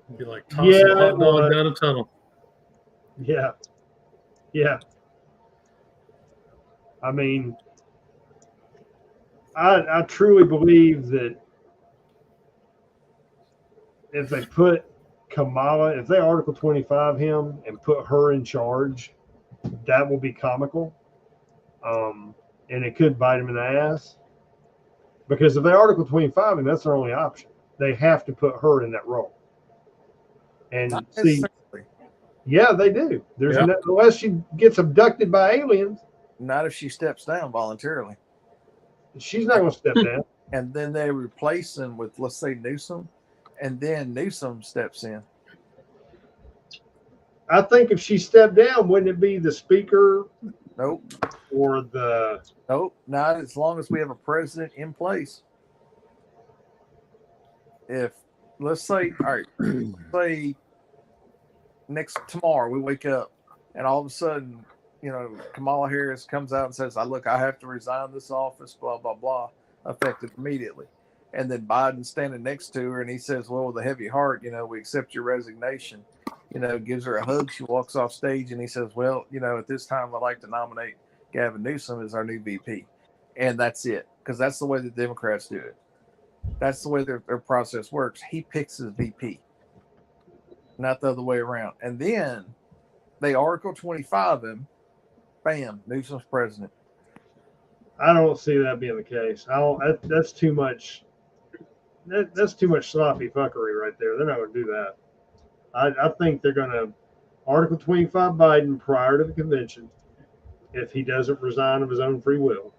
It'd be like tossing a hot dog down a tunnel. yeah. Yeah. I mean, I truly believe that if they put Kamala, if they Article 25 him and put her in charge, that will be comical. And it could bite him in the ass. Because if they Article 25 him, that's their only option. They have to put her in that role. And Not see, necessarily. yeah, they do. There's Yeah. unless she gets abducted by aliens, Not if she steps down voluntarily. she's not going to step down. And then they replace him with, let's say, Newsom. And then Newsom steps in. I think if she stepped down, wouldn't it be the speaker Nope. or the? Nope. Not as long as we have a president in place. If, let's say, all right, say tomorrow we wake up and all of a sudden Kamala Harris comes out and says, I have to resign this office, blah, blah, blah, effective immediately. And then Biden's standing next to her and he says, well, with a heavy heart, we accept your resignation. Gives her a hug. She walks off stage and he says, well, at this time, I'd like to nominate Gavin Newsom as our new VP. And that's it. Because that's the way the Democrats do it. That's the way their process works. He picks his VP, not the other way around. And then they Article 25 him. Bam, Newsom's president. I don't see that being the case. That's too much. That's too much sloppy fuckery right there. They're not going to do that. I think they're going to Article 25 Biden prior to the convention if he doesn't resign of his own free will,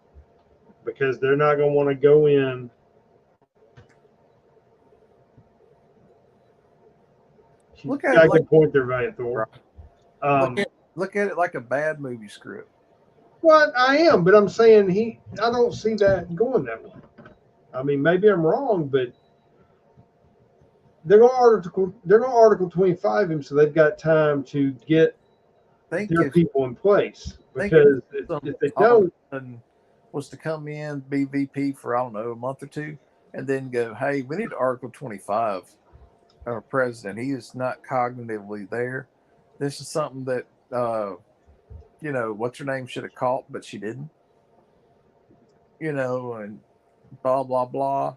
because they're not going to want to go in. Look at it like a point there, Van Thor. Look at it like a bad movie script. Well, I am, but I'm saying I don't see that going that way. I mean, maybe I'm wrong, but they're going to Article 25 him, so they've got time to get their people in place. Because if they don't, was to come in, be VP for a month or two, and then go, hey, we need to Article 25 our president. He is not cognitively there. This is something that what's her name should have caught, but she didn't. And blah blah blah.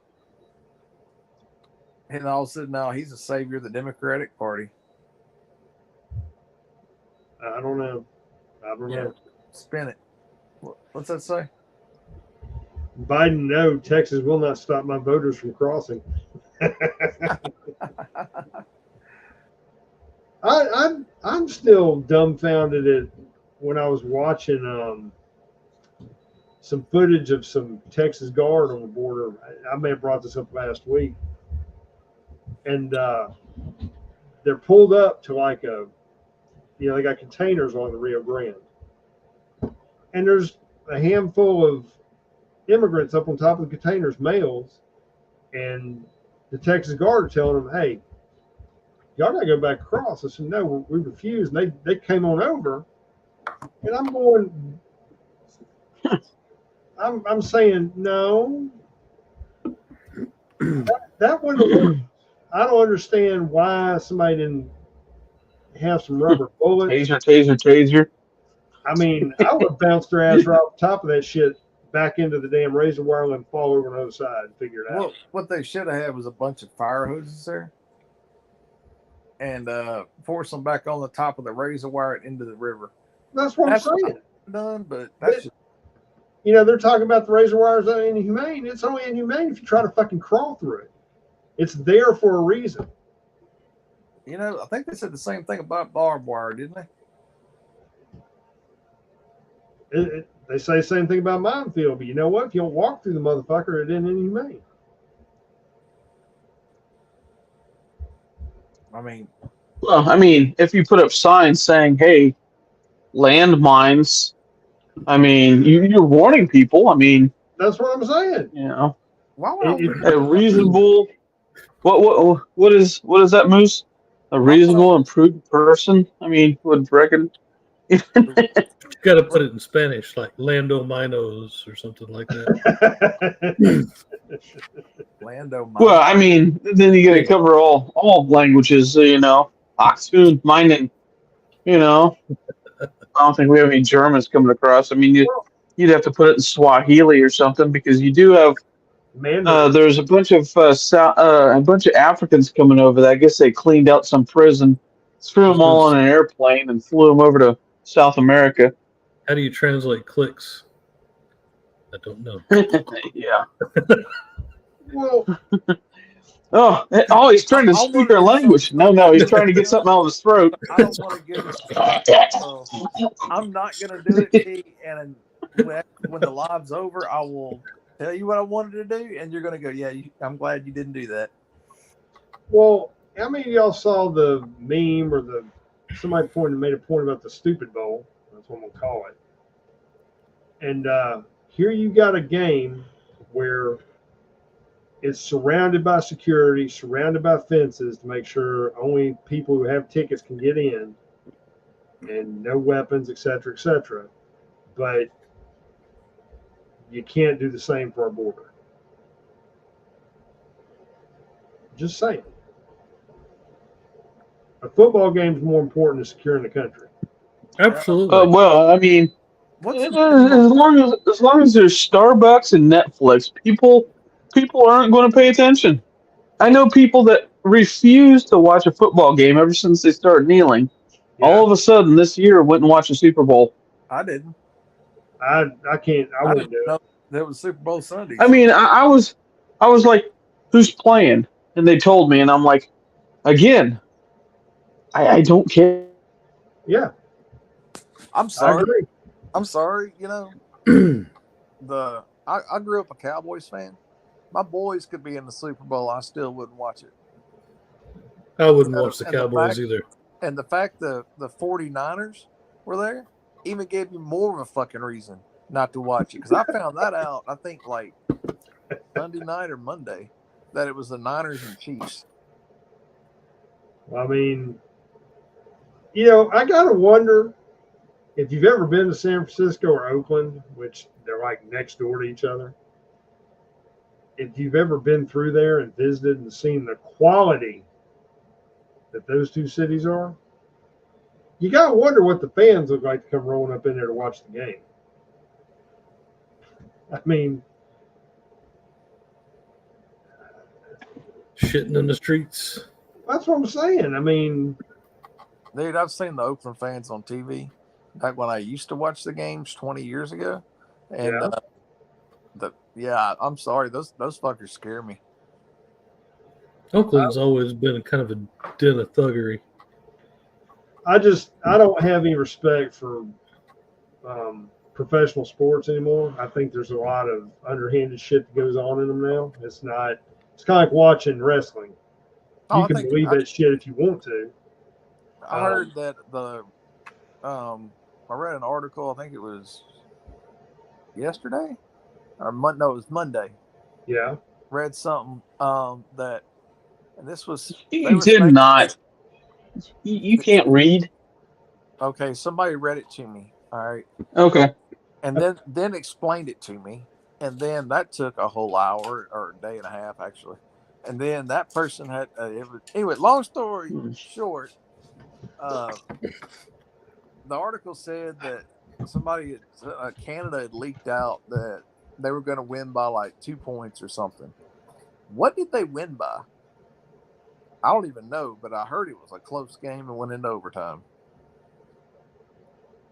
And all of a sudden now he's a savior of the Democratic Party. I don't know. Spin it. What's that say? Biden, no, Texas will not stop my voters from crossing. I'm still dumbfounded at when I was watching some footage of some Texas Guard on the border. I may have brought this up last week, and they're pulled up to they got containers along the Rio Grande, and there's a handful of immigrants up on top of the containers, males, and the Texas Guard are telling them, hey, y'all gotta go back across. I said, no, we refuse. And they came on over, and I'm going, I'm saying, no, that wouldn't have worked. I don't understand why somebody didn't have some rubber bullets. Taser. I mean, I would have bounced their ass right off the top of that shit back into the damn razor wire and then fall over on the other side and figure it out. Well, what they should have had was a bunch of fire hoses there and force them back on the top of the razor wire into the river. That's what I'm saying. Done, but that's just... they're talking about the razor wires are inhumane. It's only inhumane if you try to fucking crawl through it. It's there for a reason. I think they said the same thing about barbed wire, didn't they? They say the same thing about minefield, but you know what? If you don't walk through the motherfucker, it isn't inhumane. If you put up signs saying, hey, landmines, you're warning people. That's what I'm saying. Why would a reasonable... What is that, Moose? A reasonable and prudent person, would reckon. You got to put it in Spanish, like Lando Minos or something like that. Lando Minos. Well, then you got to cover all languages, Oxfood, Minen, I don't think we have any Germans coming across. You'd have to put it in Swahili or something, because you do have there's a bunch of Africans coming over that I guess they cleaned out some prison, threw them all on an airplane, and flew them over to South America. How do you translate clicks? I don't know. Yeah. Well, he's trying to speak our language. No, he's trying to get something out of his throat. I don't want to give it. I'm not going to do it, T, and when the live's over, I will tell you what I wanted to do, and you're going to go, yeah, I'm glad you didn't do that. Well, how many of y'all saw the meme or somebody made a point about the stupid bowl? That's what I'm going to call it. And here you got a game where it's surrounded by security, surrounded by fences to make sure only people who have tickets can get in. and no weapons, et cetera, et cetera. But you can't do the same for our border. Just saying. A football game is more important than securing the country. Absolutely. Well, I mean, What's as the long as there's Starbucks and Netflix, people aren't going to pay attention. I know people that refuse to watch a football game ever since they started kneeling. Yeah, All of a sudden, this year went and watched a Super Bowl. I didn't. I can't. I I wouldn't didn't do it. know there was Super Bowl Sunday. I mean, I was like, "Who's playing?" And they told me, and I'm like, "Again, I don't care." Yeah, I'm I sorry. agree. I'm sorry. I grew up a Cowboys fan. My boys could be in the Super Bowl. I still wouldn't watch it. I wouldn't You know, watch the and the Cowboys fact- either. And the fact that the 49ers were there even gave me more of a fucking reason not to watch it. Because I found that out, I think, like Sunday night or Monday, that it was the Niners and Chiefs. I mean, I gotta wonder if you've ever been to San Francisco or Oakland, which they're like next door to each other. If you've ever been through there and visited and seen the quality that those two cities are, you gotta wonder what the fans look like to come rolling up in there to watch the game. I mean, Shitting in the streets. that's what I'm saying. I mean, Dude, I've seen the Oakland fans on TV back when I used to watch the games 20 years ago. And I'm sorry, those fuckers scare me. Oakland's always been kind of a den of thuggery. I don't have any respect for professional sports anymore. I think there's a lot of underhanded shit that goes on in them now. It's kind of like watching wrestling. You can believe that shit if you want to. I heard that I read an article, I think it was yesterday or no, it was Monday. Yeah. Read something that, and this was You did not. You can't read. Okay, somebody read it to me. All right. Okay. And then explained it to me, and then that took a whole hour or a day and a half actually. And then that person had anyway. Long story short, the article said that somebody Canada had leaked out that they were going to win by like 2 points or something. What did they win by? I don't even know, but I heard it was a close game and went into overtime.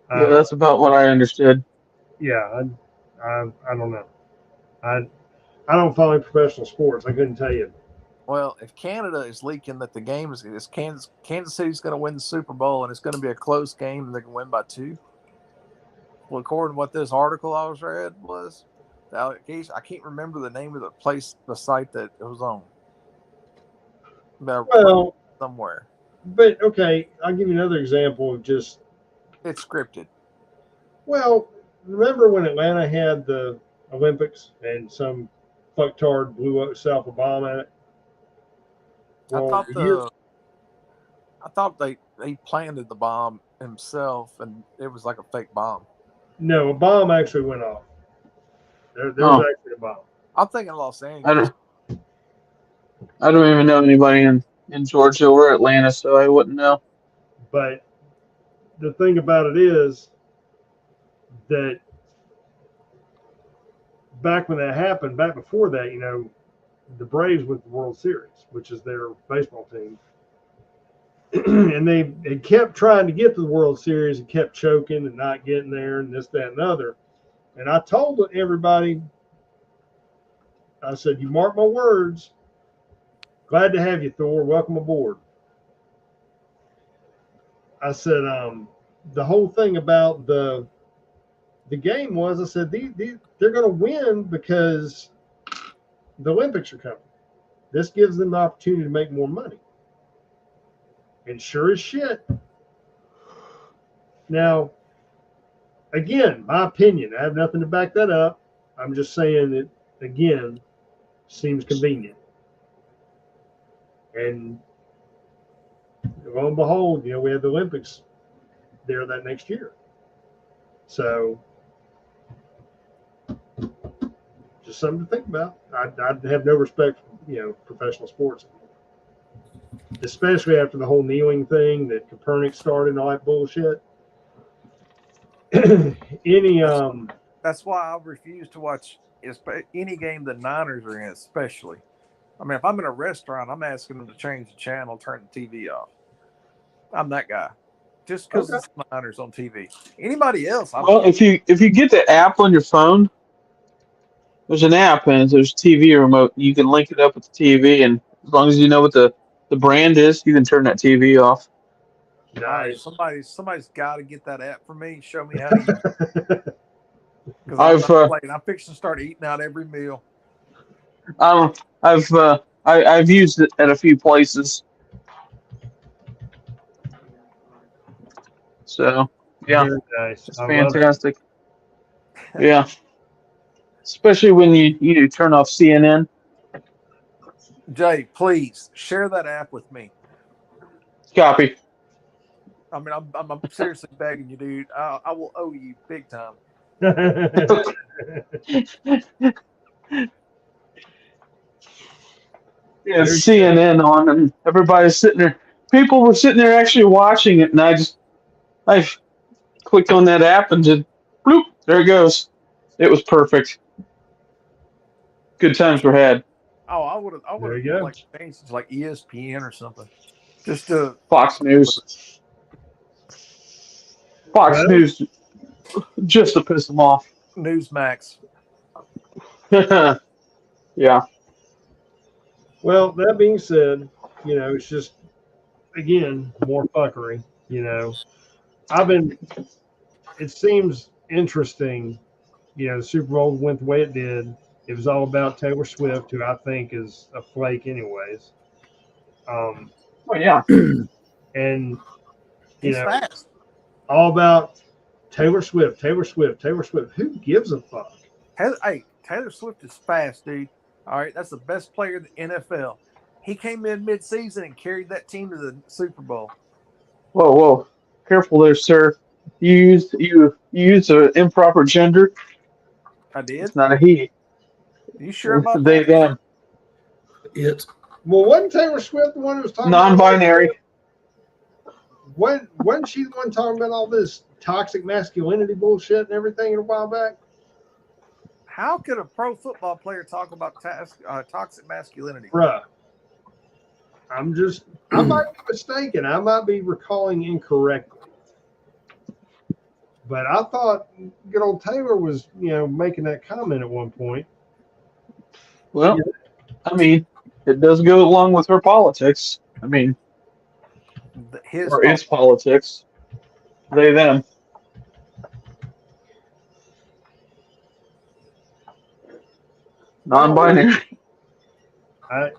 Yeah, that's about what I understood. Yeah, I don't know. I don't follow professional sports. I couldn't tell you. Well, if Canada is leaking that the game is Kansas City's going to win the Super Bowl and it's going to be a close game and they can win by 2. Well, according to what this article I was read was, the allegation, I can't remember the name of the place, the site that it was on. Well, somewhere. But okay, I'll give you another example of just. It's scripted. Well, remember when Atlanta had the Olympics and some fucktard blew himself a bomb at it? Well, I thought he planted the bomb himself and it was like a fake bomb. No, a bomb actually went off. There was actually a bomb. I'm thinking Los Angeles. I don't even know anybody in Georgia or Atlanta, so I wouldn't know. But the thing about it is that back when that happened, back before that, the Braves went to the World Series, which is their baseball team. And they kept trying to get to the World Series and kept choking and not getting there and this, that, and the other. And I told everybody, I said, you mark my words. Glad to have you, Thor. Welcome aboard. I said, the whole thing about the game was, I said, they're going to win because the Olympics are coming. This gives them the opportunity to make more money. And sure as shit. Now, again, my opinion, I have nothing to back that up. I'm just saying it, again, seems convenient. And lo and behold, we had the Olympics there that next year. So just something to think about. I have no respect for professional sports, especially after the whole kneeling thing that Copernic started and all that bullshit. That's why I refuse to watch any game the Niners are in, especially. I mean, if I'm in a restaurant, I'm asking them to change the channel, turn the TV off. I'm that guy. Just because Okay. it's the Niners on TV. Anybody else? Well, if you get the app on your phone, there's an app and there's a TV remote. You can link it up with the TV, and as long as you know what the brand is, you can turn that TV off. All right, Nice. somebody's got to get that app for me. Show me how to use it. Because I'm I've not playing. I'm fixing to start eating out every meal. I've used it at a few places. So yeah, Very nice. it's I love it. fantastic. Yeah, especially when you turn off CNN. Jay, please share that app with me. Copy. I mean, I'm seriously begging you, dude. I will owe you big time. Yeah, CNN on, and everybody's sitting there. People were sitting there actually watching it, and I clicked on that app and just bloop, there it goes. It was perfect. Good times were had. Oh, I would There you go. have like changed to like ESPN or something. Just to Fox News. Fox Well- News, just to piss them off. Newsmax. Yeah. Well, that being said, it's just again more fuckery. It seems interesting. The Super Bowl went the way it did. It was all about Taylor Swift, who I think is a flake, anyways. Oh yeah. And He's fast. all about Taylor Swift, Taylor Swift, Taylor Swift. Who gives a fuck? Hey, Taylor Swift is fast, dude. All right, that's the best player in the NFL. He came in mid-season and carried that team to the Super Bowl. Whoa. Careful there, sir. You used an improper gender. I did. It's not a he. You sure about They that? them. It. Well, wasn't Taylor Swift the one who was talking Non-binary. Wasn't she the one talking about all this toxic masculinity bullshit and everything a while back? How could a pro football player talk about toxic masculinity? Bruh. I might be mistaken. I might be recalling incorrectly. But I thought good old Taylor was, making that comment at one point. Well, I mean, it does go along with her politics. I mean, or its politics. They, them. Non-binary. I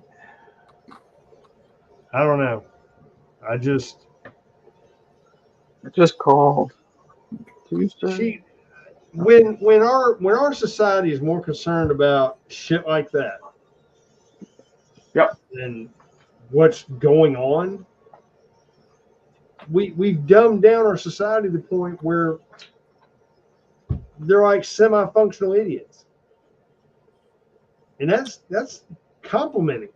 don't know. I just called Tuesday. when our society is more concerned about shit like that. Yep. And what's going on, we've dumbed down our society to the point where they're like semi-functional idiots. And that's complimenting.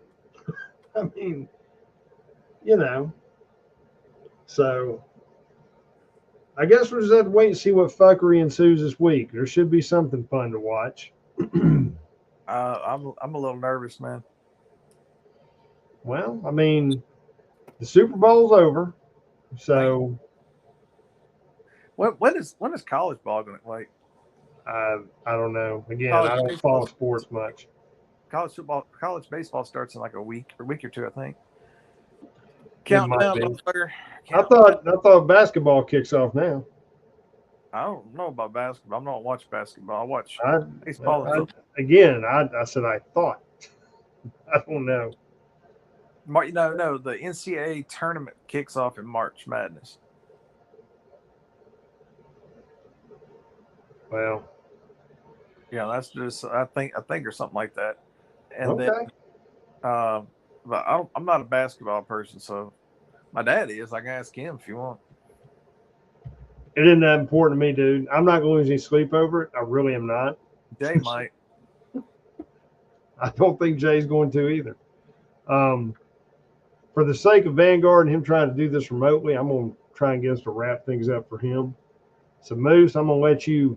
I mean, so I guess we'll just have to wait and see what fuckery ensues this week. There should be something fun to watch. I'm a little nervous, man. Well, I mean, the Super Bowl's over, so When is college ball going to like? I don't know. Again, College I don't baseball. follow sports much. College baseball starts in like a week or two, I think. It might Countdown, be. little player. I thought basketball kicks off now. I don't know about basketball. I'm not watching basketball. I watch I baseball and football. again, I said I thought. I don't know. No, the NCAA tournament kicks off in March Madness. Well, Yeah, that's just I think or something like that. And okay. then, but I'm not a basketball person, so my dad is. I can ask him if you want. It isn't that important to me, dude. I'm not going to lose any sleep over it. I really am not. Jay might. I don't think Jay's going to either. For the sake of Vanguard and him trying to do this remotely, I'm going to try and get us to wrap things up for him. So, Moose, I'm going to let you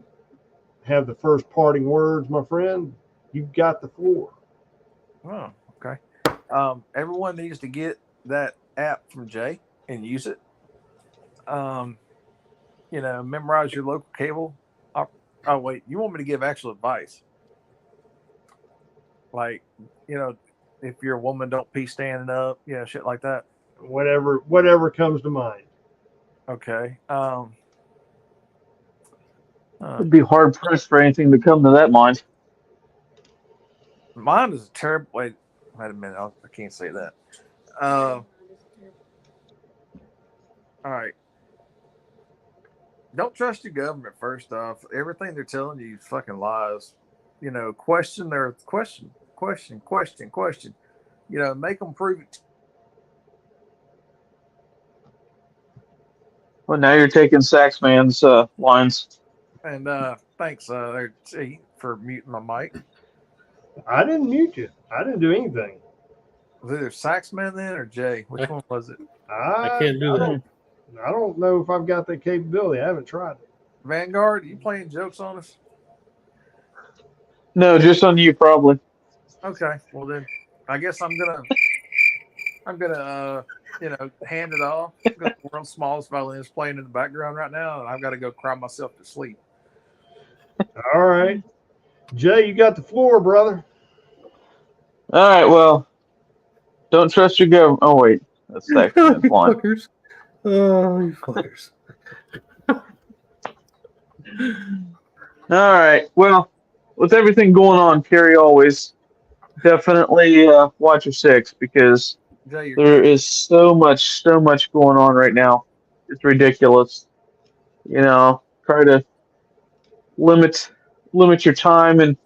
have the first parting words, my friend. You've got the floor. Oh, okay. Everyone needs to get that app from Jay and use it. Memorize your local cable. Oh, wait, you want me to give actual advice? Like, if you're a woman, don't pee standing up, shit like that. Whatever comes to mind. Okay. It'd be hard pressed for anything to come to that mind. Mine is a terrible. Wait a minute. I can't say that. All right. Don't trust your government. First off, everything they're telling you is fucking lies. Question their question. Make them prove it. Well, now you're taking Saxman's lines. And thanks, T, for muting my mic. I didn't mute you. I didn't do anything. Was it either Saxman then or Jay? Which one was it? I can't do that. I don't know if I've got that capability. I haven't tried it. Vanguard, are you playing jokes on us? No, just on you, probably. Okay, well then, I guess I'm gonna hand it off. The world's smallest violin is playing in the background right now, and I've got to go cry myself to sleep. All right. Jay, you got the floor, brother. All right, well, don't trust your government. Oh, wait. That's You Saxman's line. fuckers. Oh, you fuckers. All right. Well, with everything going on, Kerry, always definitely watch your six because Jay, there is so much going on right now. It's ridiculous. Try to limit your time in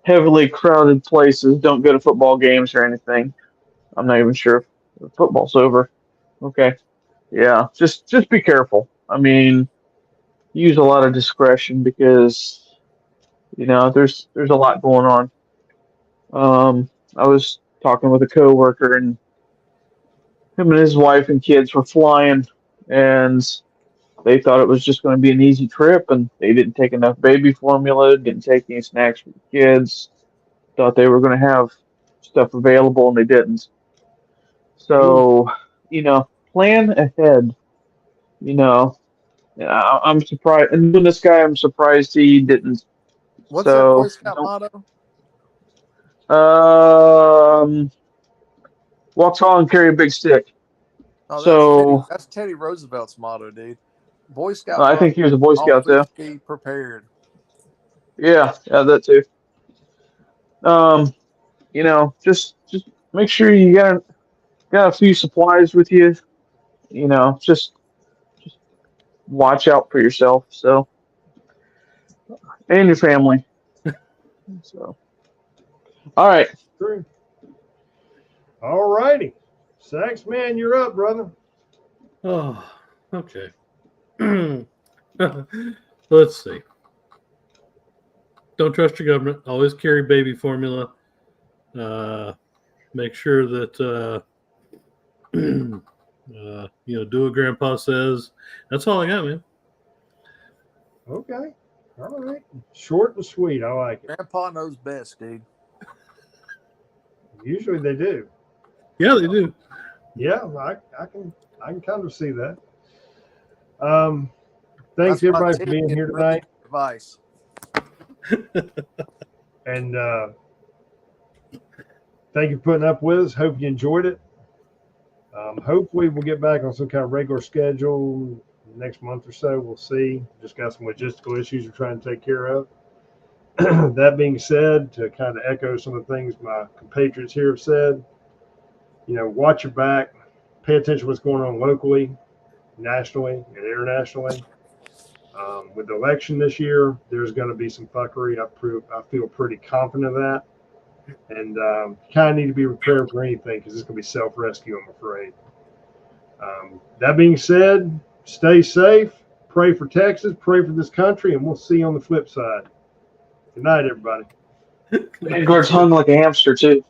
heavily crowded places. Don't go to football games or anything. I'm not even sure if football's over. Okay. Yeah, just be careful. I mean, use a lot of discretion because there's a lot going on. I was talking with a coworker, and him and his wife and kids were flying, and they thought it was just going to be an easy trip, and they didn't take enough baby formula, didn't take any snacks for the kids. Thought they were going to have stuff available, and they didn't. So, plan ahead. I'm surprised. And with this guy, I'm surprised he didn't. what's that Boy Scout motto? Walk tall and carry a big stick. Oh, that's Teddy Roosevelt's motto, dude. Boy Scout. I think he was a Boy Scout, though. Be prepared. Yeah, that too. Just make sure you got a few supplies with you. Just watch out for yourself. So, and your family. So, all right. True. All righty. Saxman, you're up, brother. Oh, okay. Let's see. Don't trust your government. Always carry baby formula. Make sure that do what Grandpa says. That's all I got, man. Okay. All right. Short and sweet. I like it. Grandpa knows best, dude. Usually they do. Yeah, they do. Yeah, I can kind of see that. Thanks That's everybody for being here tonight. Advice. And thank you for putting up with us. Hope you enjoyed it. Hopefully we'll get back on some kind of regular schedule next month or so. We'll see. Just got some logistical issues we're trying to take care of. That being said, to kind of echo some of the things my compatriots here have said, watch your back, pay attention to what's going on locally, nationally, and internationally. With the election this year, there's going to be some fuckery. I feel pretty confident of that. And you kind of need to be prepared for anything because it's going to be self-rescue, I'm afraid. That being said, stay safe. Pray for Texas, pray for this country, and we'll see you on the flip side. Good night, everybody. Vanguard's hung like a hamster too.